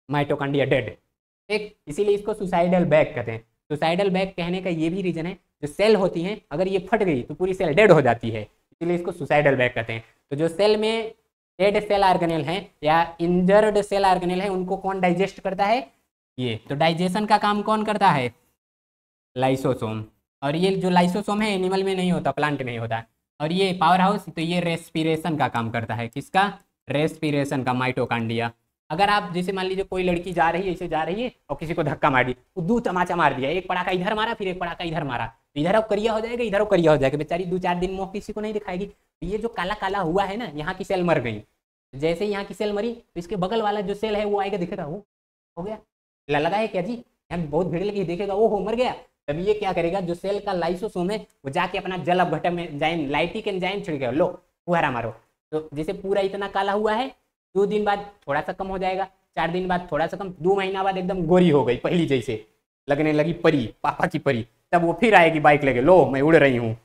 माइटोकांड्रिया डेड। ठीक, इसीलिए इसको सुसाइडल बैग कहते हैं। सुसाइडल बैग कहने का ये भी रीजन है, जो सेल होती हैं अगर ये फट गई तो पूरी सेल डेड हो जाती है, इसीलिए इसको सुसाइडल बैग कहते हैं। तो जो सेल में डेड सेल ऑर्गेनेल हैं या इंजर्ड सेल ऑर्गेनेल हैं, उनको कौन डाइजेस्ट करता है? ये। तो डाइजेशन का काम कौन करता है? लाइसोसोम। और ये जो लाइसोसोम है एनिमल में नहीं होता, प्लांट में ही होता है। और ये पावर हाउस, तो ये रेस्पिरेशन का काम करता है। किसका? रेस्पिरेशन का, माइटोकांड्रिया। अगर आप जैसे मान लीजिए कोई लड़की जा रही है, ऐसे जा रही है और किसी को धक्का मार दी, वो दो तमाचा मार दिया, एक पड़ाका इधर मारा फिर एक पड़ाका इधर मारा, इधर अब करिया हो जाएगा, इधर करिया हो जाएगा, बेचारी 2-4 दिन मुँह किसी को नहीं दिखाएगी। ये जो काला काला हुआ है ना, यहाँ की सेल मर गई। जैसे यहाँ की सेल मरी तो इसके बगल वाला जो सेल है वो आएगा, दिखेगा, वो हो गया, लगा है क्या जी, यहाँ बहुत भीड़ लगी, देखेगा वो हो मर गया। तब ये क्या करेगा? जो सेल का लाइसोसोम है वो जाके अपना जल अपघटन एंजाइम, लाइटिक एंजाइम छिड़केगा, लो फुहारा मारो। तो जैसे पूरा इतना काला हुआ है, 2 दिन बाद थोड़ा सा कम हो जाएगा, 4 दिन बाद थोड़ा सा कम, 2 महीना बाद एकदम गोरी हो गई, पहली जैसे लगने लगी परी, पापा की परी। तब वो फिर आएगी बाइक लेके, लो मैं उड़ रही हूँ।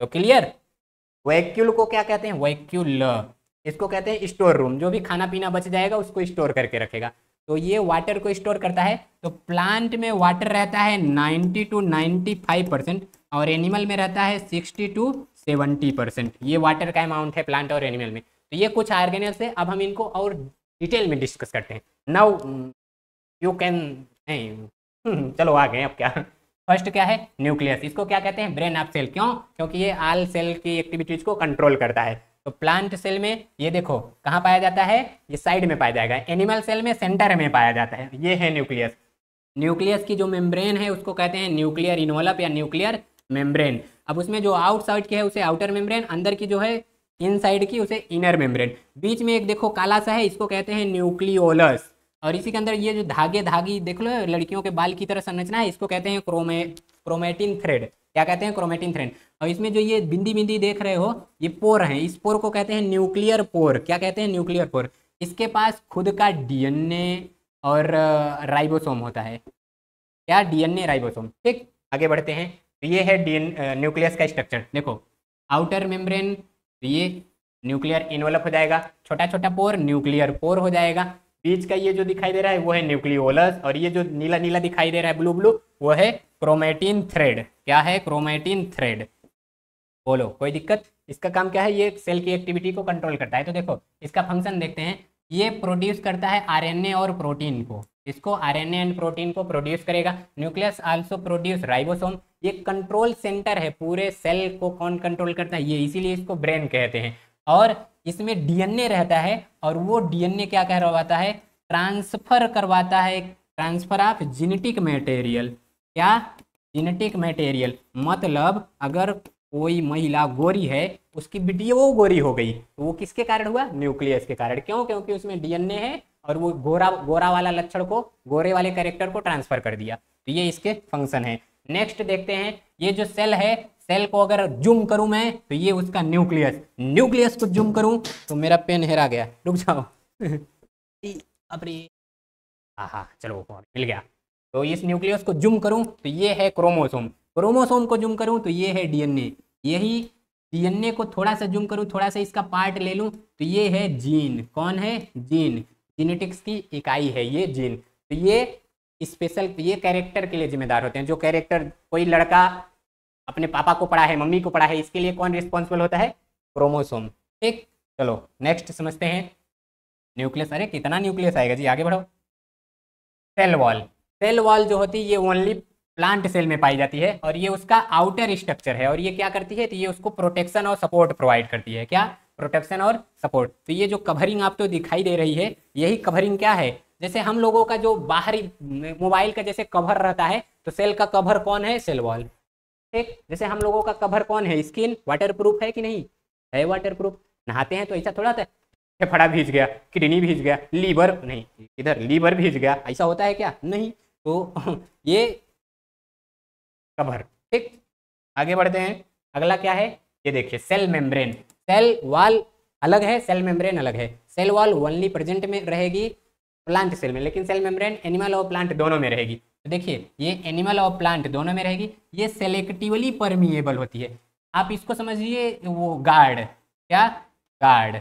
तो क्लियर? वैक्यूल को क्या कहते हैं? वैक्यूल। इसको कहते हैं स्टोर रूम, जो भी खाना पीना बच जाएगा उसको स्टोर करके रखेगा। तो ये वाटर को स्टोर करता है। तो प्लांट में वाटर रहता है 90 to 95% और एनिमल में रहता है 60 to 70%। ये वाटर का अमाउंट है प्लांट और एनिमल में। तो ये कुछ ऑर्गेनेल्स है, अब हम इनको और डिटेल में डिस्कस करते हैं। नाउ यू कैन, नहीं चलो आ गए, अब क्या। फर्स्ट क्या है? न्यूक्लियस। इसको क्या कहते हैं? Brain of cell. क्यों? क्योंकि ये ऑल सेल की एक्टिविटीज को कंट्रोल करता है। तो प्लांट सेल में ये देखो कहाँ पाया जाता है? ये साइड में पाया जाएगा। एनिमल सेल में सेंटर में पाया जाता है। ये है न्यूक्लियस। न्यूक्लियस की जो मेम्ब्रेन है उसको कहते हैं न्यूक्लियर इन्वॉल्प या न्यूक्लियर मेम्ब्रेन। अब उसमें जो आउटसाइड की है उसे आउटर मेम्ब्रेन, अंदर की जो है इनसाइड की उसे इनर मेम्ब्रेन। बीच में एक देखो काला सा है, इसको कहते हैं न्यूक्लियोलस। और इसी के अंदर ये जो धागे धागी देख लो, लड़कियों के बाल की तरह संरचना है, इसको कहते हैं क्रोमेटिन थ्रेड। क्या कहते हैं? Chromatin thread. और इसमें जो ये बिंदी बिंदी देख रहे हो, ये पोर हैं। इस पोर को कहते हैं न्यूक्लियर पोर। क्या कहते हैं? Nuclear pore. इसके पास खुद का डीएनए और राइबोसोम होता है। क्या? DNA ribosome. ठीक, आगे बढ़ते हैं। तो ये है न्यूक्लियस का स्ट्रक्चर। देखो आउटर मेम्ब्रेन, ये न्यूक्लियर इन्वॉल्व हो जाएगा, छोटा छोटा पोर न्यूक्लियर पोर हो जाएगा। बीच का ये जो दिखाई दे रहा है वो है न्यूक्लियोलस, और ये जो नीला नीला दिखाई दे रहा है ब्लू ब्लू, वो है क्रोमेटिन थ्रेड। क्या है? Chromatin thread. बोलो कोई दिक्कत? इसका काम क्या है? ये सेल की एक्टिविटी को कंट्रोल करता है। तो देखो इसका फंक्शन देखते हैं। ये प्रोड्यूस करता है आरएनए और प्रोटीन को। इसको आरएनए एंड प्रोटीन को प्रोड्यूस करेगा। Nucleus also produce ribosome. ये कंट्रोल सेंटर है, पूरे सेल को कौन कंट्रोल करता है? ये, इसीलिए इसको ब्रेन कहते हैं। और इसमें डीएनए रहता है, और वो डीएनए क्या करवाता है? ट्रांसफर करवाता है, ट्रांसफर ऑफ जेनेटिक मटेरियल। क्या? Genetic material. मतलब अगर कोई महिला गोरी है, उसकी बिटिया वो गोरी हो गई, तो वो किसके कारण हुआ? न्यूक्लियस के कारण। क्यों? क्योंकि उसमें डीएनए है और वो गोरा गोरा वाला लक्षण को, गोरे वाले कैरेक्टर को ट्रांसफर कर दिया। तो ये इसके फंक्शन है। नेक्स्ट देखते हैं, ये जो सेल है, सेल को अगर जूम करूं मैं तो ये उसका न्यूक्लियस। न्यूक्लियस को जूम करूं तो मेरा पेन हेरा गया, रुक जाओ। अरे हाँ चलो मिल गया। तो इस न्यूक्लियस को जूम करूं तो ये है क्रोमोसोम। क्रोमोसोम को जूम करूं तो ये है डीएनए। यही डीएनए को थोड़ा सा जूम करूं, थोड़ा सा इसका पार्ट ले लूं तो ये है जीन। कौन है? जीन। जेनेटिक्स की इकाई है ये जीन। तो ये स्पेशल, ये कैरेक्टर के लिए जिम्मेदार होते हैं। जो कैरेक्टर, कोई लड़का अपने पापा को पढ़ा है, मम्मी को पढ़ा है, इसके लिए कौन रिस्पॉन्सिबल होता है? क्रोमोसोम। ठीक, चलो नेक्स्ट समझते हैं न्यूक्लियस। अरे कितना न्यूक्लियस आएगा जी, आगे बढ़ो। Cell wall. सेल वॉल जो होती है ये ओनली प्लांट सेल में पाई जाती है और ये उसका आउटर स्ट्रक्चर है। और ये क्या करती है, तो ये उसको प्रोटेक्शन और सपोर्ट प्रोवाइड करती है। क्या? प्रोटेक्शन और सपोर्ट। तो ये जो कवरिंग आपको दिखाई दे रही है, यही कवरिंग क्या है, जैसे हम लोगों का जो बाहरी मोबाइल का जैसे कवर रहता है, तो सेल का कवर कौन है, सेल वॉल। ठीक, जैसे हम लोगों का कवर कौन है, स्किन। वाटर प्रूफ है कि नहीं है? Water proof. नहाते हैं तो ऐसा थोड़ा था फेफड़ा भीज गया, किडनी भीज गया, लीवर नहीं, इधर लीवर भीज गया, ऐसा होता है क्या? नहीं। तो ये कवर। ठीक, आगे बढ़ते हैं। अगला क्या है, ये देखिए सेल मेम्ब्रेन। सेल वॉल अलग है, सेल मेम्ब्रेन अलग है। सेल वॉल ओनली प्रेजेंट में रहेगी प्लांट सेल में, लेकिन सेल मेम्ब्रेन एनिमल और प्लांट दोनों में रहेगी। तो देखिए ये एनिमल और प्लांट दोनों में रहेगी। ये सेलेक्टिवली परमिएबल होती है। आप इसको समझिए वो गार्ड। क्या? गार्ड।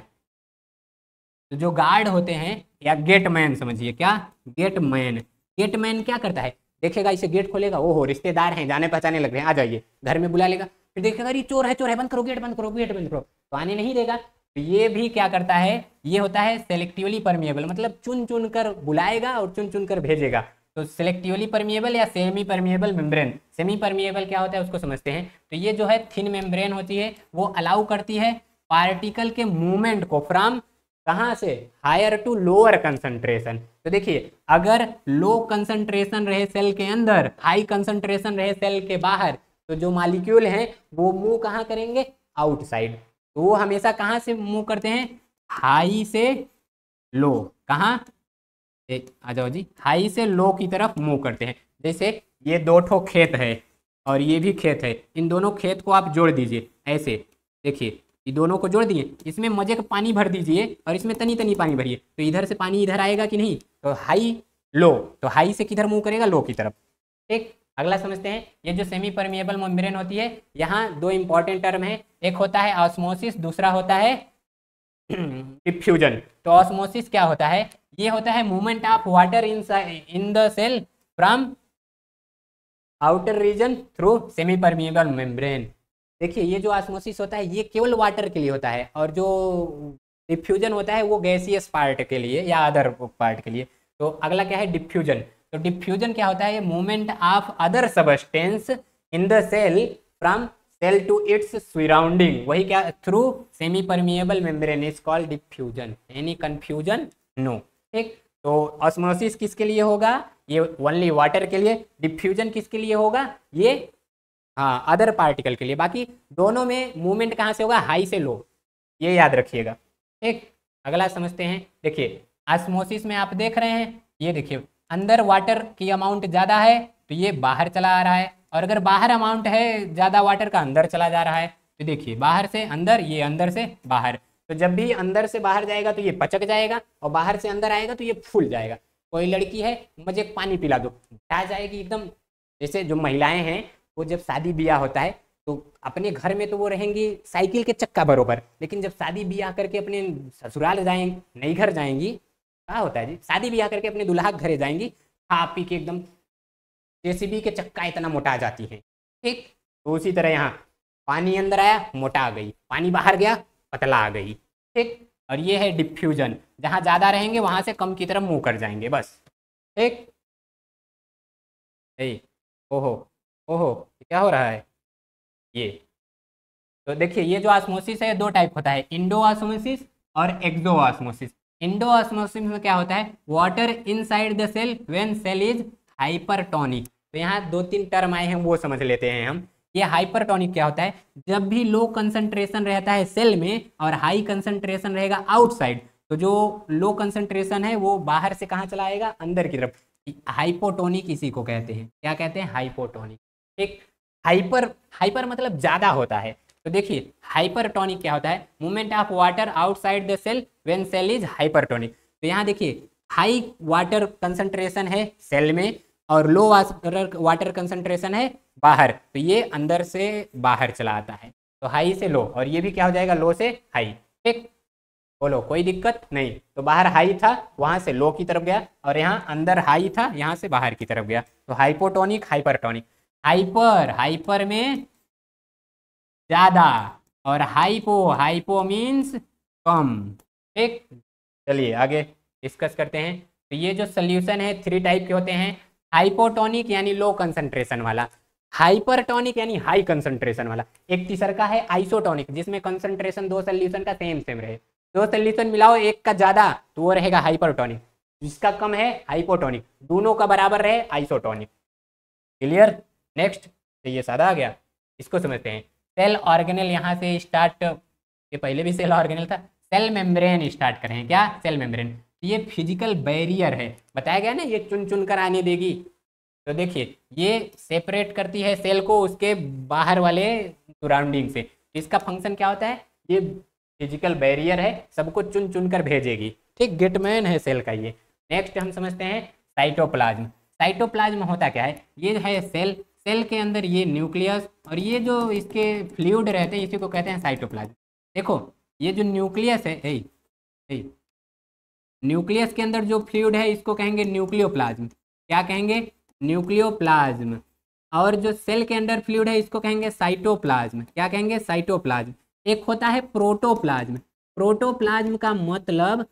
तो जो गार्ड होते हैं, या गेटमैन समझिए। क्या? गेटमैन। गेटमैन क्या करता है, देखेगा इसे गेट खोलेगा, ओहो रिश्तेदार हैं, जाने पहचाने लग रहे हैं, आ जाइए, घर में बुला लेगा। फिर देखेगा ये चोर है, चोर है, बंद करो गेट, बंद करो गेट, बंद करो, तो आने नहीं देगा। तो ये भी क्या करता है, ये होता है सेलेक्टिवली परमिएबल, मतलब चुन चुन कर बुलाएगा और चुन चुन कर भेजेगा। तो सेलेक्टिवली परमिएबल या semi permeable membrane. Semi permeable क्या होता है उसको समझते हैं। तो ये जो है थिन मेम्ब्रेन होती है, वो अलाउ करती है पार्टिकल के मूवमेंट को फ्रॉम कहाँ से, हायर टू लोअर कंसंट्रेशन। तो देखिए अगर लो कंसंट्रेशन रहे सेल के अंदर, हाई कंसंट्रेशन रहे सेल के बाहर, तो जो मॉलिक्यूल हैं वो मूव कहाँ करेंगे, आउटसाइड। तो वो हमेशा कहाँ से मूव करते हैं, हाई से लो। कहाँ, आ जाओ जी, हाई से लो की तरफ मूव करते हैं। जैसे ये दो ठो खेत है और ये भी खेत है, इन दोनों खेत को आप जोड़ दीजिए ऐसे। देखिए ये दोनों को जोड़ दिए, इसमें मजे का पानी भर दीजिए और इसमें तनी तनी पानी भरिए, तो इधर से पानी इधर आएगा कि नहीं। तो हाई लो, तो हाई से किधर मूव करेगा, लो की तरफ। ठीक, अगला समझते हैं। ये जो सेमी परमिएबल मेम्ब्रेन होती है, यहाँ दो इंपॉर्टेंट टर्म है, एक होता है ऑस्मोसिस, दूसरा होता है डिफ्यूजन। तो ऑस्मोसिस क्या होता है, ये होता है movement of water in the cell from outer region through semi permeable membrane. देखिए ये जो ऑस्मोसिस होता है ये केवल वाटर के लिए होता है, और जो डिफ्यूजन होता है वो गैसियस पार्ट के लिए या अदर पार्ट के लिए। तो अगला क्या है, डिफ्यूजन। तो डिफ्यूजन क्या होता है, movement of other substance in the cell from cell to its surrounding, वही क्या, through semi permeable membrane is called diffusion. Any confusion, no. ठीक, तो ऑस्मोसिस किसके लिए होगा, ये ओनली वाटर के लिए। डिफ्यूजन किसके लिए होगा, ये हाँ अदर पार्टिकल के लिए। बाकी दोनों में मूवमेंट कहाँ से होगा, हाई से लो, ये याद रखिएगा। ठीक, अगला समझते हैं। देखिए ऑस्मोसिस में आप देख रहे हैं, ये देखिए अंदर वाटर की अमाउंट ज़्यादा है तो ये बाहर चला आ रहा है, और अगर बाहर अमाउंट है ज़्यादा वाटर का, अंदर चला जा रहा है। तो देखिए बाहर से अंदर, ये अंदर से बाहर। तो जब भी अंदर से बाहर जाएगा तो ये पचक जाएगा, और बाहर से अंदर आएगा तो ये फूल जाएगा। कोई लड़की है, मुझे पानी पिला दो, आ जाएगी एकदम। जैसे जो महिलाएं हैं, वो जब शादी ब्याह होता है तो अपने घर में तो वो रहेंगी साइकिल के चक्का बरोबर, लेकिन जब शादी ब्याह करके अपने ससुराल जाएंगी, नई घर जाएंगी, क्या होता है जी, शादी ब्याह करके अपने दुल्हा के घरे जाएंगी, खा पी के एकदम जेसीबी के चक्का इतना मोटा आ जाती है। ठीक, तो उसी तरह यहाँ पानी अंदर आया, मोटा आ गई, पानी बाहर गया, पतला आ गई। ठीक, और ये है डिफ्यूजन, जहाँ ज़्यादा रहेंगे वहाँ से कम की तरफ मुँह कर जाएंगे बस। ठीक, ओहो ओहो क्या हो रहा है ये। तो देखिए ये जो ऑस्मोसिस है दो टाइप होता है, इंडो ऑस्मोसिस और एक्सो ऑस्मोसिस। इंडो ऑस्मोसिस में क्या होता है, water inside the cell when cell is hypertonic. तो यहाँ दो तीन टर्म आए हैं वो समझ लेते हैं हम। ये हाइपरटोनिक क्या होता है, जब भी लो कंसंट्रेशन रहता है सेल में और हाई कंसंट्रेशन रहेगा आउटसाइड, तो जो लो कंसंट्रेशन है वो बाहर से कहाँ चला आएगा, अंदर की तरफ। हाइपोटोनिक इसी को कहते हैं, क्या कहते हैं, हाइपोटोनिक। एक हाइपर, हाइपर मतलब ज्यादा होता है। तो देखिए हाइपरटोनिक क्या होता है, movement of water outside the cell when cell is hypertonic. तो यहाँ देखिए हाई वाटर कंसंट्रेशन है सेल में और लो वाटर कंसंट्रेशन है बाहर, तो ये अंदर से बाहर चला आता है। तो हाई से लो, और ये भी क्या हो जाएगा, लो से हाई। ठीक, बोलो कोई दिक्कत नहीं। तो बाहर हाई था, वहां से लो की तरफ गया, और यहाँ अंदर हाई था, यहाँ से बाहर की तरफ गया। तो हाइपोटोनिक हाइपरटोनिक। हाइपर, हाइपर में ज्यादा, और हाइपो, हाइपो मीन्स कम। ठीक, चलिए आगे डिस्कस करते हैं। तो ये जो सोल्यूशन है थ्री टाइप के होते हैं, हाइपोटोनिक यानी लो कंसंट्रेशन वाला, हाइपरटोनिक यानी हाई कंसंट्रेशन वाला। एक तीसरा का है आइसोटोनिक, जिसमें कंसंट्रेशन दो सोल्यूशन का सेम सेम रहे, दो सोल्यूशन मिलाओ एक का ज्यादा तो वो रहेगा हाइपरटोनिक, जिसका कम है हाइपोटोनिक, दोनों का बराबर रहे आइसोटोनिक। क्लियर। नेक्स्ट, तो ये सादा आ गया, इसको समझते हैं। सेल ऑर्गेनेल यहाँ से स्टार्ट, ये पहले भी सेल ऑर्गेनेल था, सेल मेम्ब्रेन स्टार्ट करें। क्या? Cell membrane. ये फिजिकल बैरियर है, बताया गया ना, ये चुन चुन कर आने देगी। तो देखिए ये सेपरेट करती है सेल को उसके बाहर वाले सराउंडिंग से। इसका फंक्शन क्या होता है? ये फिजिकल बैरियर है, सबको चुन चुन कर भेजेगी। ठीक, गेटमैन है सेल का ये। नेक्स्ट हम समझते हैं साइटोप्लाज्म। साइटोप्लाज्म होता क्या है? ये है सेल, सेल के अंदर ये न्यूक्लियस और ये जो इसके फ्लूइड रहते हैं इसी को कहते हैं साइटोप्लाज्म। देखो ये जो न्यूक्लियस है, न्यूक्लियस के अंदर जो फ्लूइड है इसको कहेंगे न्यूक्लियोप्लाज्म। क्या कहेंगे? न्यूक्लियोप्लाज्म। और जो सेल के अंदर फ्लूइड है इसको कहेंगे साइटोप्लाज्म। क्या कहेंगे? साइटोप्लाज्म। एक होता है प्रोटोप्लाज्म। प्रोटोप्लाज्म का मतलब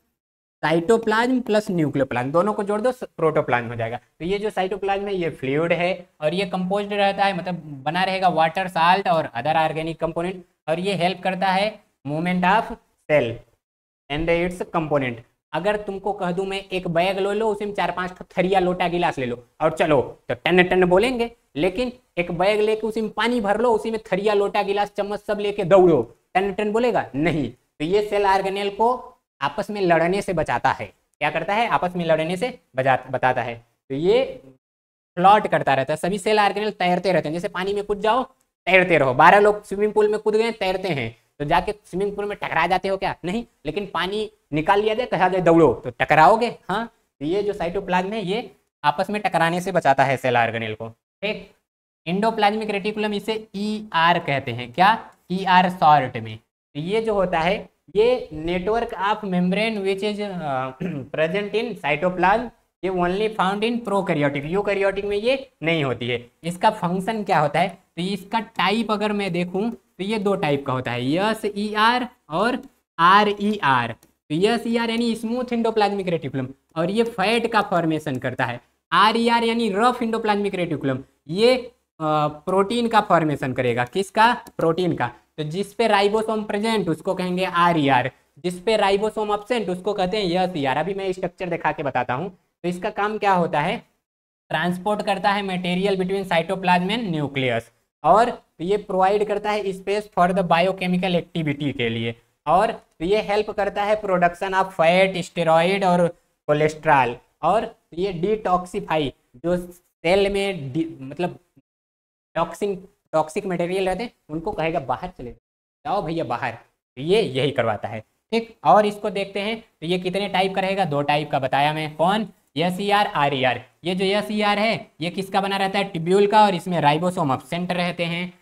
साइटोप्लाज्म प्लस न्यूक्लियोप्लाज्म, दोनों को जोड़ दो प्रोटोप्लाज्म हो जाएगा। तो ये जो साइटोप्लाज्म है ये फ्लूइड है और ये कंपोज्ड रहता है, मतलब बना रहेगा वाटर, साल्ट और अदर ऑर्गेनिक कंपोनेंट, और ये हेल्प करता है movement of cell and its component. अगर तुमको कह दूं मैं एक बैग लो लो, उसी में 4-5 थरिया लोटा गिलास ले लो और चलो, तो टन टन बोलेंगे। लेकिन एक बैग लेके उसी में पानी भर लो, उसी में थरिया लोटा गिलास चम्मच सब लेके दौड़ो, टन टन बोलेगा? नहीं। तो ये सेल ऑर्गेनेल को आपस में लड़ने से बचाता है। क्या करता है? आपस में लड़ने से बताता है। तो ये फ्लॉट करता रहता है, सभी सेल ऑर्गेनेल तैरते रहते हैं। जैसे पानी में कूद जाओ, तैरते रहो। 12 लोग स्विमिंग पूल में कूद गए, तैरते हैं, तो जाके स्विमिंग पूल में टकरा जाते हो क्या? नहीं। लेकिन पानी निकाल लिया जाए, कहा जाए दौड़ो, तो टकराओगे। हाँ, तो ये जो साइटोप्लाज्म है ये आपस में टकराने से बचाता है सेल ऑर्गेनेल को। ठीक। एंडोप्लाज्मिक रेटिकुलम, इसे ER कहते हैं। क्या? ER शॉर्ट में। तो ये जो होता है ये network of membrane which is present in cytoplasm, ये only found in prokaryotic. Eukaryotic में ये नहीं होती है। इसका फंक्शन क्या होता है? तो इसका टाइप अगर मैं देखूं तो ये दो टाइप का होता है, SER और RER। तो SER यानी स्मूथ एंडोप्लाज्मिक रेटिकुलम, और ये फैट का फॉर्मेशन करता है। RER यानी रफ एंडोप्लाज्मिक रेटिकुलम, ये प्रोटीन का फॉर्मेशन करेगा। किसका? प्रोटीन का। तो जिस पे राइबोसोम प्रेजेंट उसको कहेंगे RER, जिस पे राइबोसोम एब्सेंट उसको कहते हैं SER। अभी मैं स्ट्रक्चर दिखा के बताता हूँ। तो इसका काम क्या होता है? ट्रांसपोर्ट करता है material between cytoplasm and nucleus, और ये प्रोवाइड करता है space for the biochemical activity के लिए, और ये हेल्प करता है प्रोडक्शन ऑफ फैट, स्टेरॉइड और कोलेस्ट्रॉल, और ये डिटॉक्सिफाई जो सेल में मतलब टॉक्सिक मटेरियल रहते हैं उनको कहेगा बाहर चले जाओ भैया बाहर। तो ये यही करवाता है। ठीक। और इसको देखते हैं, तो ये कितने टाइप का रहेगा? दो टाइप का बताया मैं। कौन? SER, RER। ये जो SER है ये किसका बना रहता है? ट्यूब्यूल का, और इसमें राइबोसोम एब्सेंट रहते हैं,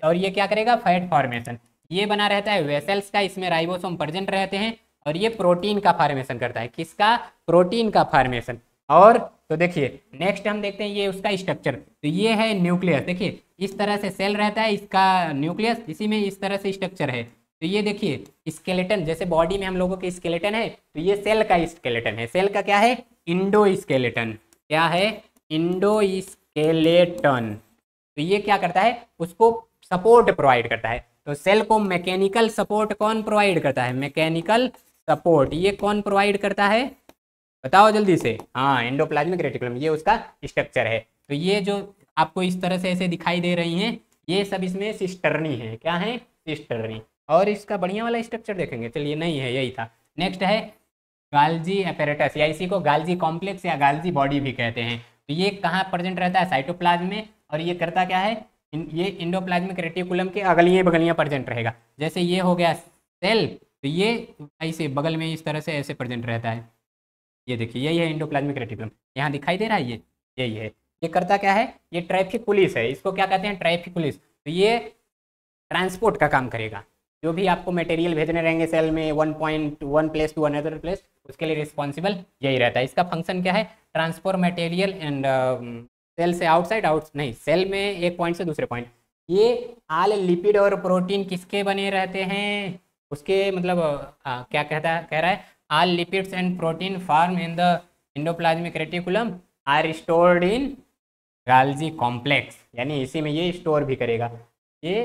और ये क्या करेगा? Fat formation. ये बना रहता है वेसल्स का, इसमें राइबोसोम प्रेजेंट रहते हैं, और ये प्रोटीन का फॉर्मेशन करता है। किसका? प्रोटीन का फॉर्मेशन। और तो देखिए नेक्स्ट हम देखते हैं ये उसका स्ट्रक्चर। तो ये है न्यूक्लियस, देखिए इस तरह से सेल रहता है, इसका न्यूक्लियस, इसी में इस तरह से स्ट्रक्चर है। तो ये देखिए स्केलेटन, जैसे बॉडी में हम लोगों के स्केलेटन है, तो ये सेल का स्केलेटन है। सेल का क्या है? Indo skeleton. क्या है? Indo skeleton. तो ये क्या करता है? उसको सपोर्ट प्रोवाइड करता है। तो सेल को मैकेनिकल सपोर्ट कौन प्रोवाइड करता है? मैकेनिकल सपोर्ट ये कौन प्रोवाइड करता है? बताओ जल्दी से। हाँ, एंडोप्लाज्मिक रेटिकुलम, ये उसका स्ट्रक्चर है। तो ये जो आपको इस तरह से ऐसे दिखाई दे रही हैं, ये सब इसमें सिस्टर्नी है। क्या है? सिस्टर्नी। और इसका बढ़िया वाला स्ट्रक्चर देखेंगे। चलिए, नहीं है, यही था। नेक्स्ट है गाल्जी अपैरेटस, या इसी को गाल्जी कॉम्प्लेक्स या गाल्जी बॉडी भी कहते हैं। तो ये कहाँ प्रेजेंट रहता है? साइटोप्लाज्म में। और ये करता क्या है? ये एंडोप्लाज्मिक रेटिकुलम के अगलियाँ बगलियाँ प्रेजेंट रहेगा। जैसे ये हो गया सेल, तो ये ऐसे बगल में इस तरह से ऐसे प्रेजेंट रहता है। ये देखिए यही है एंडोप्लाज्मिक रेटिकुलम, यहाँ दिखाई दे रहा है, ये यही है। ये करता क्या है? ये ट्रैफिक पुलिस है, इसको क्या कहते हैं? Traffic police. तो ये ट्रांसपोर्ट का काम करेगा। जो भी आपको मटेरियल भेजने रहेंगे सेल में 1 प्लेस टू अनदर प्लेस, उसके लिए रिस्पॉन्सिबल यही रहता है। इसका फंक्शन क्या है? ट्रांसफर मटेरियल एंड सेल से आउटसाइड, नहीं, सेल में एक पॉइंट से दूसरे पॉइंट। ये आल लिपिड और प्रोटीन किसके बने रहते हैं? उसके मतलब क्या कह रहा है? all lipids and protein form in the endoplasmic reticulum are stored in Golgi complex, यानी इसी में ये स्टोर भी करेगा। ये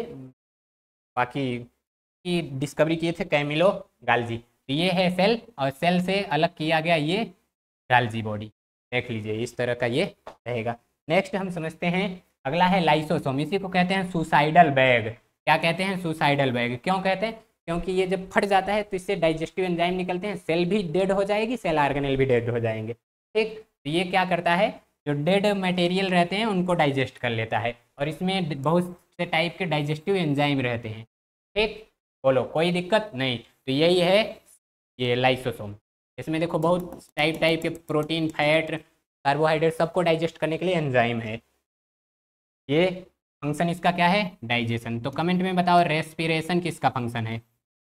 बाकी की डिस्कवरी किए थे कैमिलो गाल्जी। तो ये है सेल, और सेल से अलग किया गया ये गाल्जी बॉडी। देख लीजिए इस तरह का ये रहेगा। नेक्स्ट हम समझते हैं, अगला है लाइसोसोम। इसी को कहते हैं सुसाइडल बैग। क्या कहते हैं? Suicidal bag. क्यों कहते हैं? क्योंकि ये जब फट जाता है तो इससे डाइजेस्टिव एंजाइम निकलते हैं, सेल भी डेड हो जाएगी, सेल ऑर्गेनेल भी डेड हो जाएंगे। ठीक, तो ये क्या करता है, जो डेड मटेरियल रहते हैं उनको डाइजेस्ट कर लेता है, और इसमें बहुत से टाइप के डाइजेस्टिव एंजाइम रहते हैं। ठीक, बोलो कोई दिक्कत नहीं। तो यही है ये लाइसोसोम। इसमें देखो बहुत टाइप के प्रोटीन, फैट, कार्बोहाइड्रेट सबको डाइजेस्ट करने के लिए एंजाइम है। ये फंक्शन इसका क्या है? डाइजेशन। तो कमेंट में बताओ रेस्पिरेशन किसका फंक्शन है?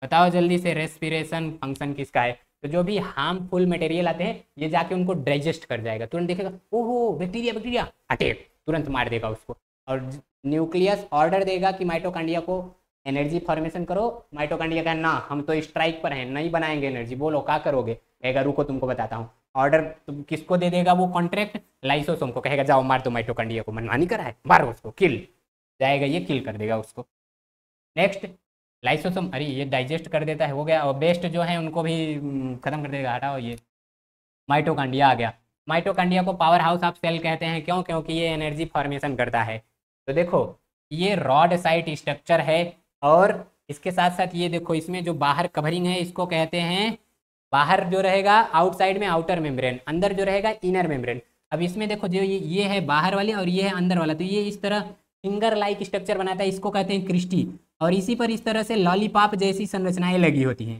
बताओ जल्दी से, रेस्पिरेशन फंक्शन किसका है? तो जो भी हार्मफुल मटेरियल आते हैं ये जाके उनको डाइजेस्ट कर जाएगा, तुरंत देखेगा ओहो बैक्टीरिया बैक्टीरिया हटे, तुरंत मार देगा उसको। और न्यूक्लियस ऑर्डर देगा कि माइटोकांड्रिया को एनर्जी फॉर्मेशन करो। माइटोकांड्रिया का ना, हम तो स्ट्राइक पर हैं, नहीं बनाएंगे एनर्जी। बोलो क्या करोगे? कहेगा रुको तुमको बताता हूँ। ऑर्डर तुम किसको दे देगा वो कॉन्ट्रैक्ट? लाइसोसोम को। कहेगा जाओ मार दो माइटोकांड्रिया को, मनमानी करा है, मारो उसको, किल। जाएगा ये, किल कर देगा उसको। नेक्स्ट लाइसोसोम, अरे ये डाइजेस्ट कर देता है, हो गया। और बेस्ट जो है उनको भी खत्म कर देगा, हटाओ ये। माइटोकांड्रिया आ गया। माइटोकांड्रिया को पावर हाउस ऑफ सेल कहते हैं। क्यों? क्योंकि ये एनर्जी फॉर्मेशन करता है। तो देखो ये रॉड साइट स्ट्रक्चर है, और इसके साथ साथ ये देखो इसमें जो बाहर कवरिंग है इसको कहते हैं, बाहर जो रहेगा आउटसाइड में आउटर मेम्ब्रेन, अंदर जो रहेगा इनर मेम्ब्रेन। अब इसमें देखो जो ये है बाहर वाली और ये है अंदर वाला, तो ये इस तरह फिंगर लाइक स्ट्रक्चर बनाता है, इसको कहते हैं क्रिस्टी। और इसी पर इस तरह से लॉलीपॉप जैसी संरचनाएं लगी होती हैं।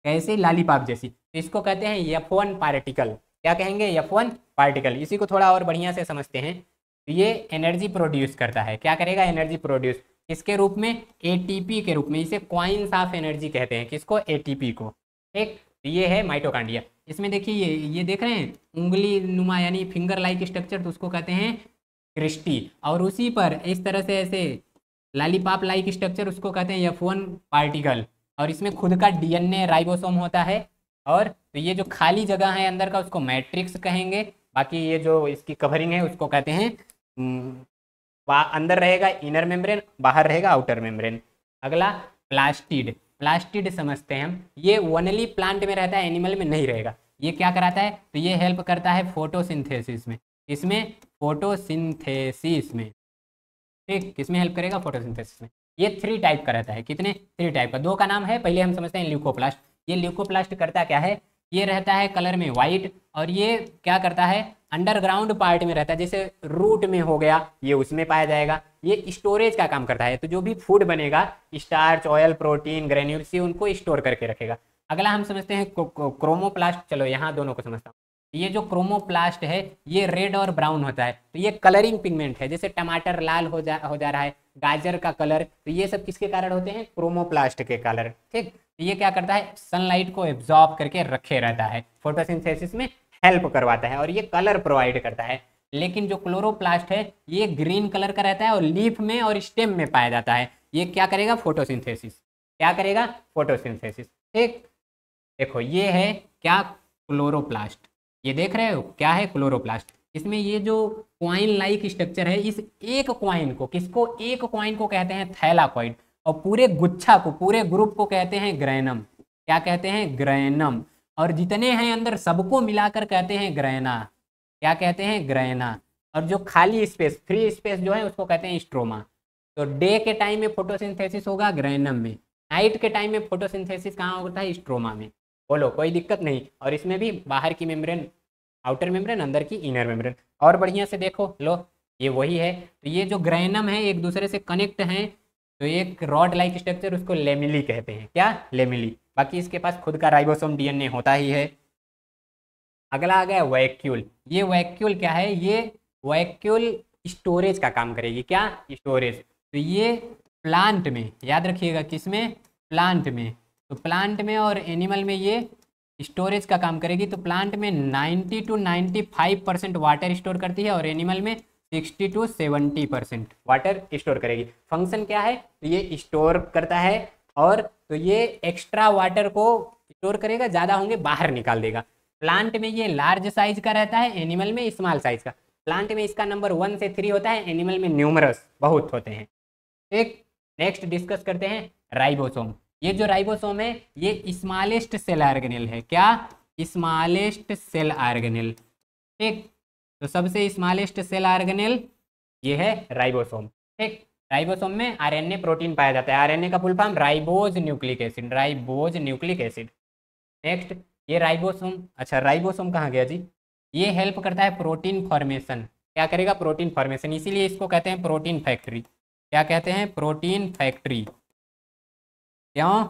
कैसे? लॉलीपॉप जैसी। तो इसको कहते हैं F1 पार्टिकल। क्या कहेंगे? F1 particle. इसी को थोड़ा और बढ़िया से समझते हैं। तो ये एनर्जी प्रोड्यूस करता है। क्या करेगा? Energy produce. किसके रूप में? एटीपी के रूप में। इसे क्वाइंस ऑफ एनर्जी कहते हैं। किसको? एटीपी को। ठीक, ये है माइटोकांड्रिया। इसमें देखिए ये देख रहे हैं उंगली नुमा यानी फिंगर लाइक स्ट्रक्चर, तो उसको कहते हैं क्रिस्टी। और उसी पर इस तरह से ऐसे लॉलीपॉप लाइक स्ट्रक्चर, उसको कहते हैं F1 पार्टिकल। और इसमें खुद का डीएनए राइबोसोम होता है। और तो ये जो खाली जगह है अंदर का उसको मैट्रिक्स कहेंगे। बाकी ये जो इसकी कवरिंग है उसको कहते हैं अंदर रहेगा इनर मेम्ब्रेन, बाहर रहेगा आउटर मेम्ब्रेन। अगला प्लास्टिड। प्लास्टिड समझते हैं हम। ये ओनली प्लांट में रहता है, एनिमल में नहीं रहेगा। ये क्या कराता है? तो ये हेल्प करता है फोटोसिंथेसिस में। इसमें फोटोसिंथेसिस में। ठीक, किसमें हेल्प करेगा? फोटोसिंथेसिस में। ये 3 टाइप का रहता है। कितने? 3 टाइप का। 2 का नाम है, पहले हम समझते हैं ल्यूकोप्लास्ट। ये ल्यूकोप्लास्ट करता क्या है? ये रहता है कलर में वाइट, और ये क्या करता है? अंडरग्राउंड पार्ट में रहता है, जैसे रूट में हो गया, ये उसमें पाया जाएगा। ये स्टोरेज का काम करता है। तो जो भी फूड बनेगा, स्टार्च, ऑयल, प्रोटीन, ग्रेन्यूल्स, ये उनको स्टोर करके रखेगा। अगला हम समझते हैं क्रोमोप्लास्ट। चलो यहाँ दोनों को समझता हूँ। ये जो क्रोमोप्लास्ट है ये रेड और ब्राउन होता है। तो ये कलरिंग पिगमेंट है, जैसे टमाटर लाल हो जा रहा है, गाजर का कलर, तो ये सब किसके कारण होते हैं? क्रोमोप्लास्ट के कारण। ठीक, ये क्या करता है? सनलाइट को एब्जॉर्ब करके रखे रहता है, फोटोसिंथेसिस में हेल्प करवाता है, और ये कलर प्रोवाइड करता है। लेकिन जो क्लोरोप्लास्ट है ये ग्रीन कलर का रहता है, और लीफ में और स्टेम में पाया जाता है। ये क्या करेगा? फोटोसिंथेसिस। क्या करेगा? फोटोसिंथेसिस। ठीक, देखो ये है क्या? क्लोरोप्लास्ट। ये देख रहे हो क्या है? क्लोरोप्लास्ट। इसमें ये जो क्वाइन लाइक स्ट्रक्चर है, इस एक क्वाइन को, किसको? एक क्वाइन को कहते हैं थैलाकॉइड, और पूरे गुच्छा को, पूरे ग्रुप को कहते हैं ग्रैनम। क्या कहते हैं? ग्रैनम। और जितने हैं अंदर सबको मिलाकर कहते हैं ग्रैना। क्या कहते हैं? ग्रैना। और जो खाली स्पेस, फ्री स्पेस जो है उसको कहते हैं स्ट्रोमा। तो डे के टाइम में फोटोसिंथेसिस होगा ग्रैनम में, नाइट के टाइम में फोटोसिंथेसिस कहाँ होता है? स्ट्रोमा में। बोलो कोई दिक्कत नहीं। और इसमें भी बाहर की मेम्ब्रेन आउटर मेम्ब्रेन, अंदर की इनर मेम्ब्रेन। और बढ़िया से देखो, लो ये वही है। तो ये जो ग्रैनम है एक दूसरे से कनेक्ट हैं, तो एक रॉड लाइक स्ट्रक्चर, उसको लेमिली कहते हैं। क्या? लेमिली। बाकी इसके पास खुद का राइबोसोम डीएनए होता ही है। अगला आ गया वैक्यूल। ये वैक्यूल क्या है? ये वैक्यूल स्टोरेज का काम करेगी। क्या? स्टोरेज। तो ये प्लांट में, याद रखिएगा किसमें? प्लांट में। तो प्लांट में और एनिमल में ये स्टोरेज का काम करेगी। तो प्लांट में 90 to 95% वाटर स्टोर करती है, और एनिमल में 60 to 70% वाटर स्टोर करेगी। फंक्शन क्या है? तो ये स्टोर करता है, और तो ये एक्स्ट्रा वाटर को स्टोर करेगा, ज़्यादा होंगे बाहर निकाल देगा। प्लांट में ये लार्ज साइज का रहता है, एनिमल में स्मॉल साइज का। प्लांट में इसका नंबर 1 से 3 होता है, एनिमल में न्यूमरस बहुत होते हैं। एक नेक्स्ट डिस्कस करते हैं राइबोसोम। ये जो राइबोसोम है ये स्मॉलेस्ट सेल ऑर्गेनेल है। क्या? Smallest cell organelle. ठीक, तो सबसे स्मॉलेस्ट सेल ऑर्गेनेल ये है राइबोसोम। ठीक, राइबोसोम में आरएनए प्रोटीन पाया जाता है। आरएनए का full form ribose nucleic acid, ribose nucleic acid. Next ये राइबोसोम, अच्छा राइबोसोम कहाँ गया जी? ये हेल्प करता है प्रोटीन फॉर्मेशन। क्या करेगा? प्रोटीन फॉर्मेशन, इसीलिए इसको कहते हैं प्रोटीन फैक्ट्री। क्या कहते हैं? Protein factory. क्यों?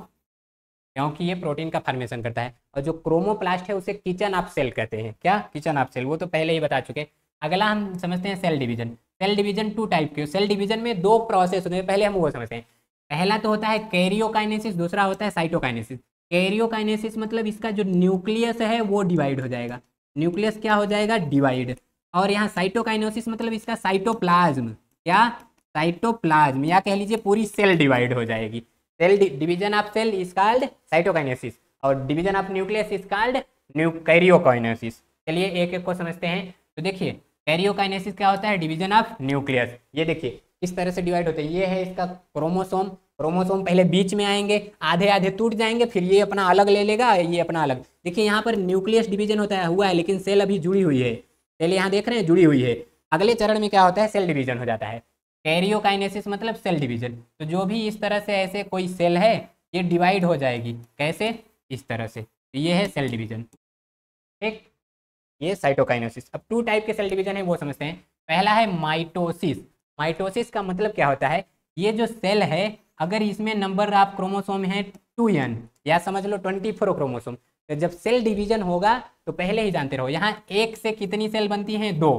क्योंकि ये प्रोटीन का फॉर्मेशन करता है। और जो क्रोमोप्लास्ट है उसे किचन ऑफ सेल कहते हैं। क्या? किचन ऑफ सेल, वो तो पहले ही बता चुके। अगला हम समझते हैं cell division. Cell division 2 type के। सेल डिवीजन में 2 प्रोसेस होते हैं, पहले हम वो समझते हैं। पहला तो होता है कैरियोकाइनेसिस, दूसरा होता है साइटोकाइनेसिस। कैरियोकाइनेसिस मतलब इसका जो न्यूक्लियस है वो डिवाइड हो जाएगा। न्यूक्लियस क्या हो जाएगा? डिवाइड। और यहाँ साइटोकाइनेसिस मतलब इसका साइटोप्लाज्म, क्या? साइटोप्लाज्म, या कह लीजिए पूरी सेल डिवाइड हो जाएगी। Cell division of cell is called cytokinesis और division of nucleus is called karyokinesis. चलिए एक एक को समझते हैं। तो देखिए कैरियोकाइनेसिस क्या होता है? Division of nucleus. ये देखिए किस तरह से डिवाइड होते हैं। ये है इसका क्रोमोसोम। क्रोमोसोम पहले बीच में आएंगे, आधे आधे टूट जाएंगे, फिर ये अपना अलग ले लेगा, ये अपना अलग। देखिए यहाँ पर न्यूक्लियस डिवीजन होता है, हुआ है, लेकिन सेल अभी जुड़ी हुई है। सेल यहाँ देख रहे हैं जुड़ी हुई है। अगले चरण में क्या होता है? सेल डिवीजन हो जाता है। कैरियोकाइनेसिस मतलब सेल डिवीजन। तो जो भी इस तरह से ऐसे कोई सेल है ये डिवाइड हो जाएगी। कैसे? इस तरह से। तो ये है सेल डिवीजन। ठीक, ये साइटोकाइनेसिस। अब 2 टाइप के सेल डिवीजन है वो समझते हैं। पहला है माइटोसिस। माइटोसिस का मतलब क्या होता है? ये जो सेल है अगर इसमें नंबर ऑफ क्रोमोसोम है 2n या समझ लो 24 क्रोमोसोम, तो जब सेल डिवीजन होगा तो पहले ही जानते रहो यहाँ 1 से कितनी सेल बनती हैं? 2,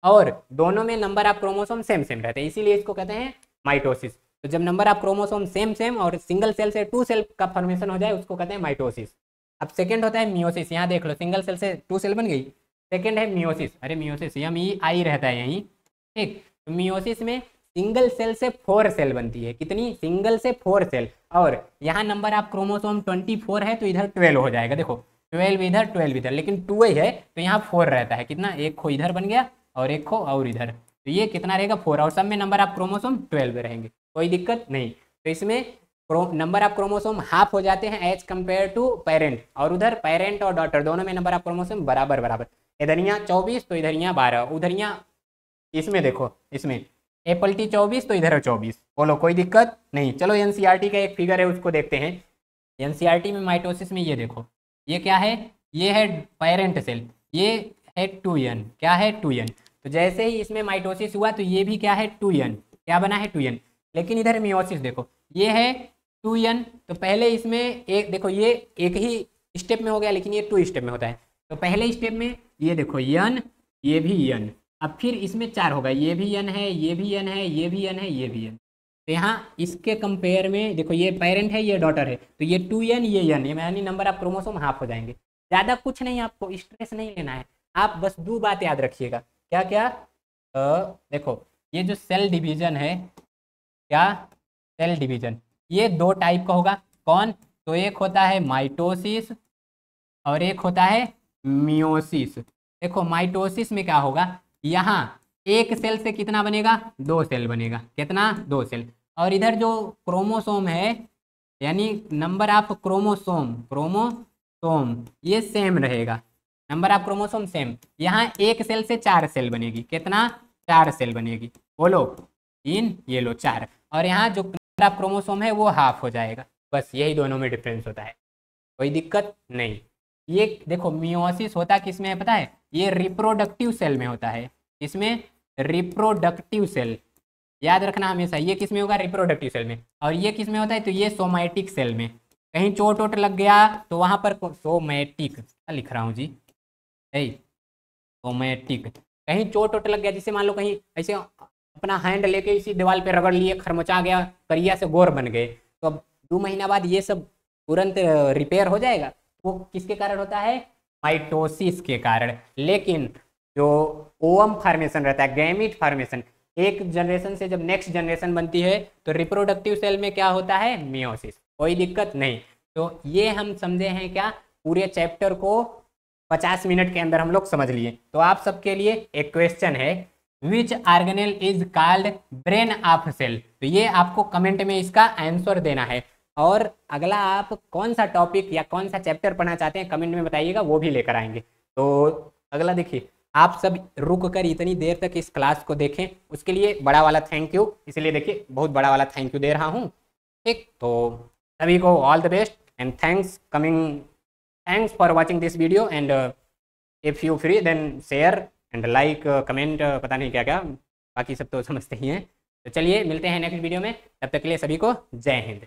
और दोनों में number of chromosome same same रहते हैं, इसीलिए इसको कहते हैं माइटोसिस। तो जब number of chromosome same same और सिंगल सेल से 2 सेल का फॉर्मेशन हो जाए उसको कहते हैं माइटोसिस। अब सेकेंड होता है मियोसिस। यहाँ देख लो सिंगल सेल से 2 सेल बन गई। सेकेंड है मियोसिस। अरे मियोसिस MEI रहता है यहीं। ठीक, तो मियोसिस में सिंगल सेल से 4 सेल बनती है। कितनी? सिंगल से 4 सेल। और यहाँ नंबर ऑफ क्रोमोसोम 24 है तो इधर 12 हो जाएगा। देखो 12 इधर 12 इधर, लेकिन 2 ही है तो यहाँ 4 रहता है। कितना? एक खो इधर बन गया और एक खो और इधर, तो ये कितना रहेगा? 4। और सब में नंबर ऑफ क्रोमोसोम 12 रहेंगे, कोई दिक्कत नहीं। तो इसमें नंबर ऑफ क्रोमोसोम हाफ हो जाते हैं एज कम्पेयर टू पेरेंट, और उधर पेरेंट और डॉटर दोनों में नंबर ऑफ क्रोमोसोम बराबर बराबर। इधर यहाँ 24 तो इधर यहाँ 12, उधर यहाँ इसमें देखो इसमें A+T 24 तो इधर है 24। बोलो कोई दिक्कत नहीं। चलो NCERT का एक फिगर है उसको देखते हैं। NCERT में माइटोसिस में ये देखो, ये क्या है? ये है पेरेंट सेल, ये है 2n। क्या है? 2n। तो जैसे ही इसमें माइटोसिस हुआ तो ये भी क्या है? 2n। क्या बना है? 2n। लेकिन इधर मियोसिस देखो, ये है 2n। तो पहले इसमें एक देखो, ये एक ही स्टेप में हो गया, लेकिन ये 2 स्टेप में होता है। तो पहले स्टेप में ये देखो n, ये भी n, अब फिर इसमें 4 होगा, ये भी n है, ये भी n है, ये भी n है, ये भी n। तो यहाँ इसके कंपेयर में देखो ये पेरेंट है, ये डॉटर है, तो ये 2n ये n, यानी नंबर ऑफ क्रोमोसोम हाफ हो जाएंगे। ज़्यादा कुछ नहीं, आपको स्ट्रेस नहीं लेना है, आप बस 2 बात याद रखिएगा। क्या क्या? देखो ये जो सेल डिवीजन है, क्या? सेल डिवीजन ये 2 टाइप का होगा। कौन? तो एक होता है माइटोसिस और एक होता है मियोसिस। देखो माइटोसिस में क्या होगा? यहाँ एक सेल से कितना बनेगा? 2 सेल बनेगा। कितना? 2 सेल। और इधर जो क्रोमोसोम है यानी नंबर ऑफ क्रोमोसोम, क्रोमोसोम ये सेम रहेगा, नंबर ऑफ क्रोमोसोम सेम। यहाँ एक सेल से 4 सेल बनेगी। कितना? 4 सेल बनेगी। बोलो 3, ये लो 4। और यहाँ जो नंबर ऑफ क्रोमोसोम है वो हाफ हो जाएगा। बस यही दोनों में डिफरेंस होता है, कोई दिक्कत नहीं। ये देखो मियोसिस होता किस में है पता है? ये रिप्रोडक्टिव सेल में होता है। इसमें रिप्रोडक्टिव सेल याद रखना हमेशा, ये किस में होगा? रिप्रोडक्टिव सेल में। और ये किस में होता है? तो ये सोमैटिक सेल में। कहीं चोट वोट लग गया तो वहाँ पर सोमैटिक, क्या लिख रहा हूँ जी? सोमैटिक। कहीं चोट वोट लग गया, जैसे मान लो कहीं ऐसे अपना हैंड लेके इसी दीवार पे रगड़ लिए, खरमचा गया, करिया से गोर बन गए, तो अब 2 महीना बाद ये सब तुरंत रिपेयर हो जाएगा। वो किसके कारण होता है? माइटोसिस के कारण। लेकिन जो ओवम फॉर्मेशन रहता है, गैमीट फॉर्मेशन, एक जनरेशन से जब नेक्स्ट जनरेशन बनती है तो रिप्रोडक्टिव सेल में क्या होता है? मियोसिस। कोई दिक्कत नहीं। तो ये हम समझे हैं क्या? पूरे चैप्टर को 50 मिनट के अंदर हम लोग समझ लिए। तो आप सबके लिए एक क्वेश्चन है, which organelle is called brain of cell. तो ये आपको कमेंट में इसका आंसर देना है। और अगला आप कौन सा टॉपिक या कौन सा चैप्टर पढ़ना चाहते हैं कमेंट में बताइएगा, वो भी लेकर आएंगे। तो अगला देखिए, आप सब रुक कर इतनी देर तक इस क्लास को देखें उसके लिए बड़ा वाला थैंक यू। इसलिए देखिए बहुत बड़ा वाला थैंक यू दे रहा हूँ। ठीक, तो सभी को all the best and thanks for watching this video and if you free then share and like comment, पता नहीं क्या क्या, बाकी सब तो समझते ही हैं। तो चलिए मिलते हैं नेक्स्ट वीडियो में, तब तक के लिए सभी को जय हिंद।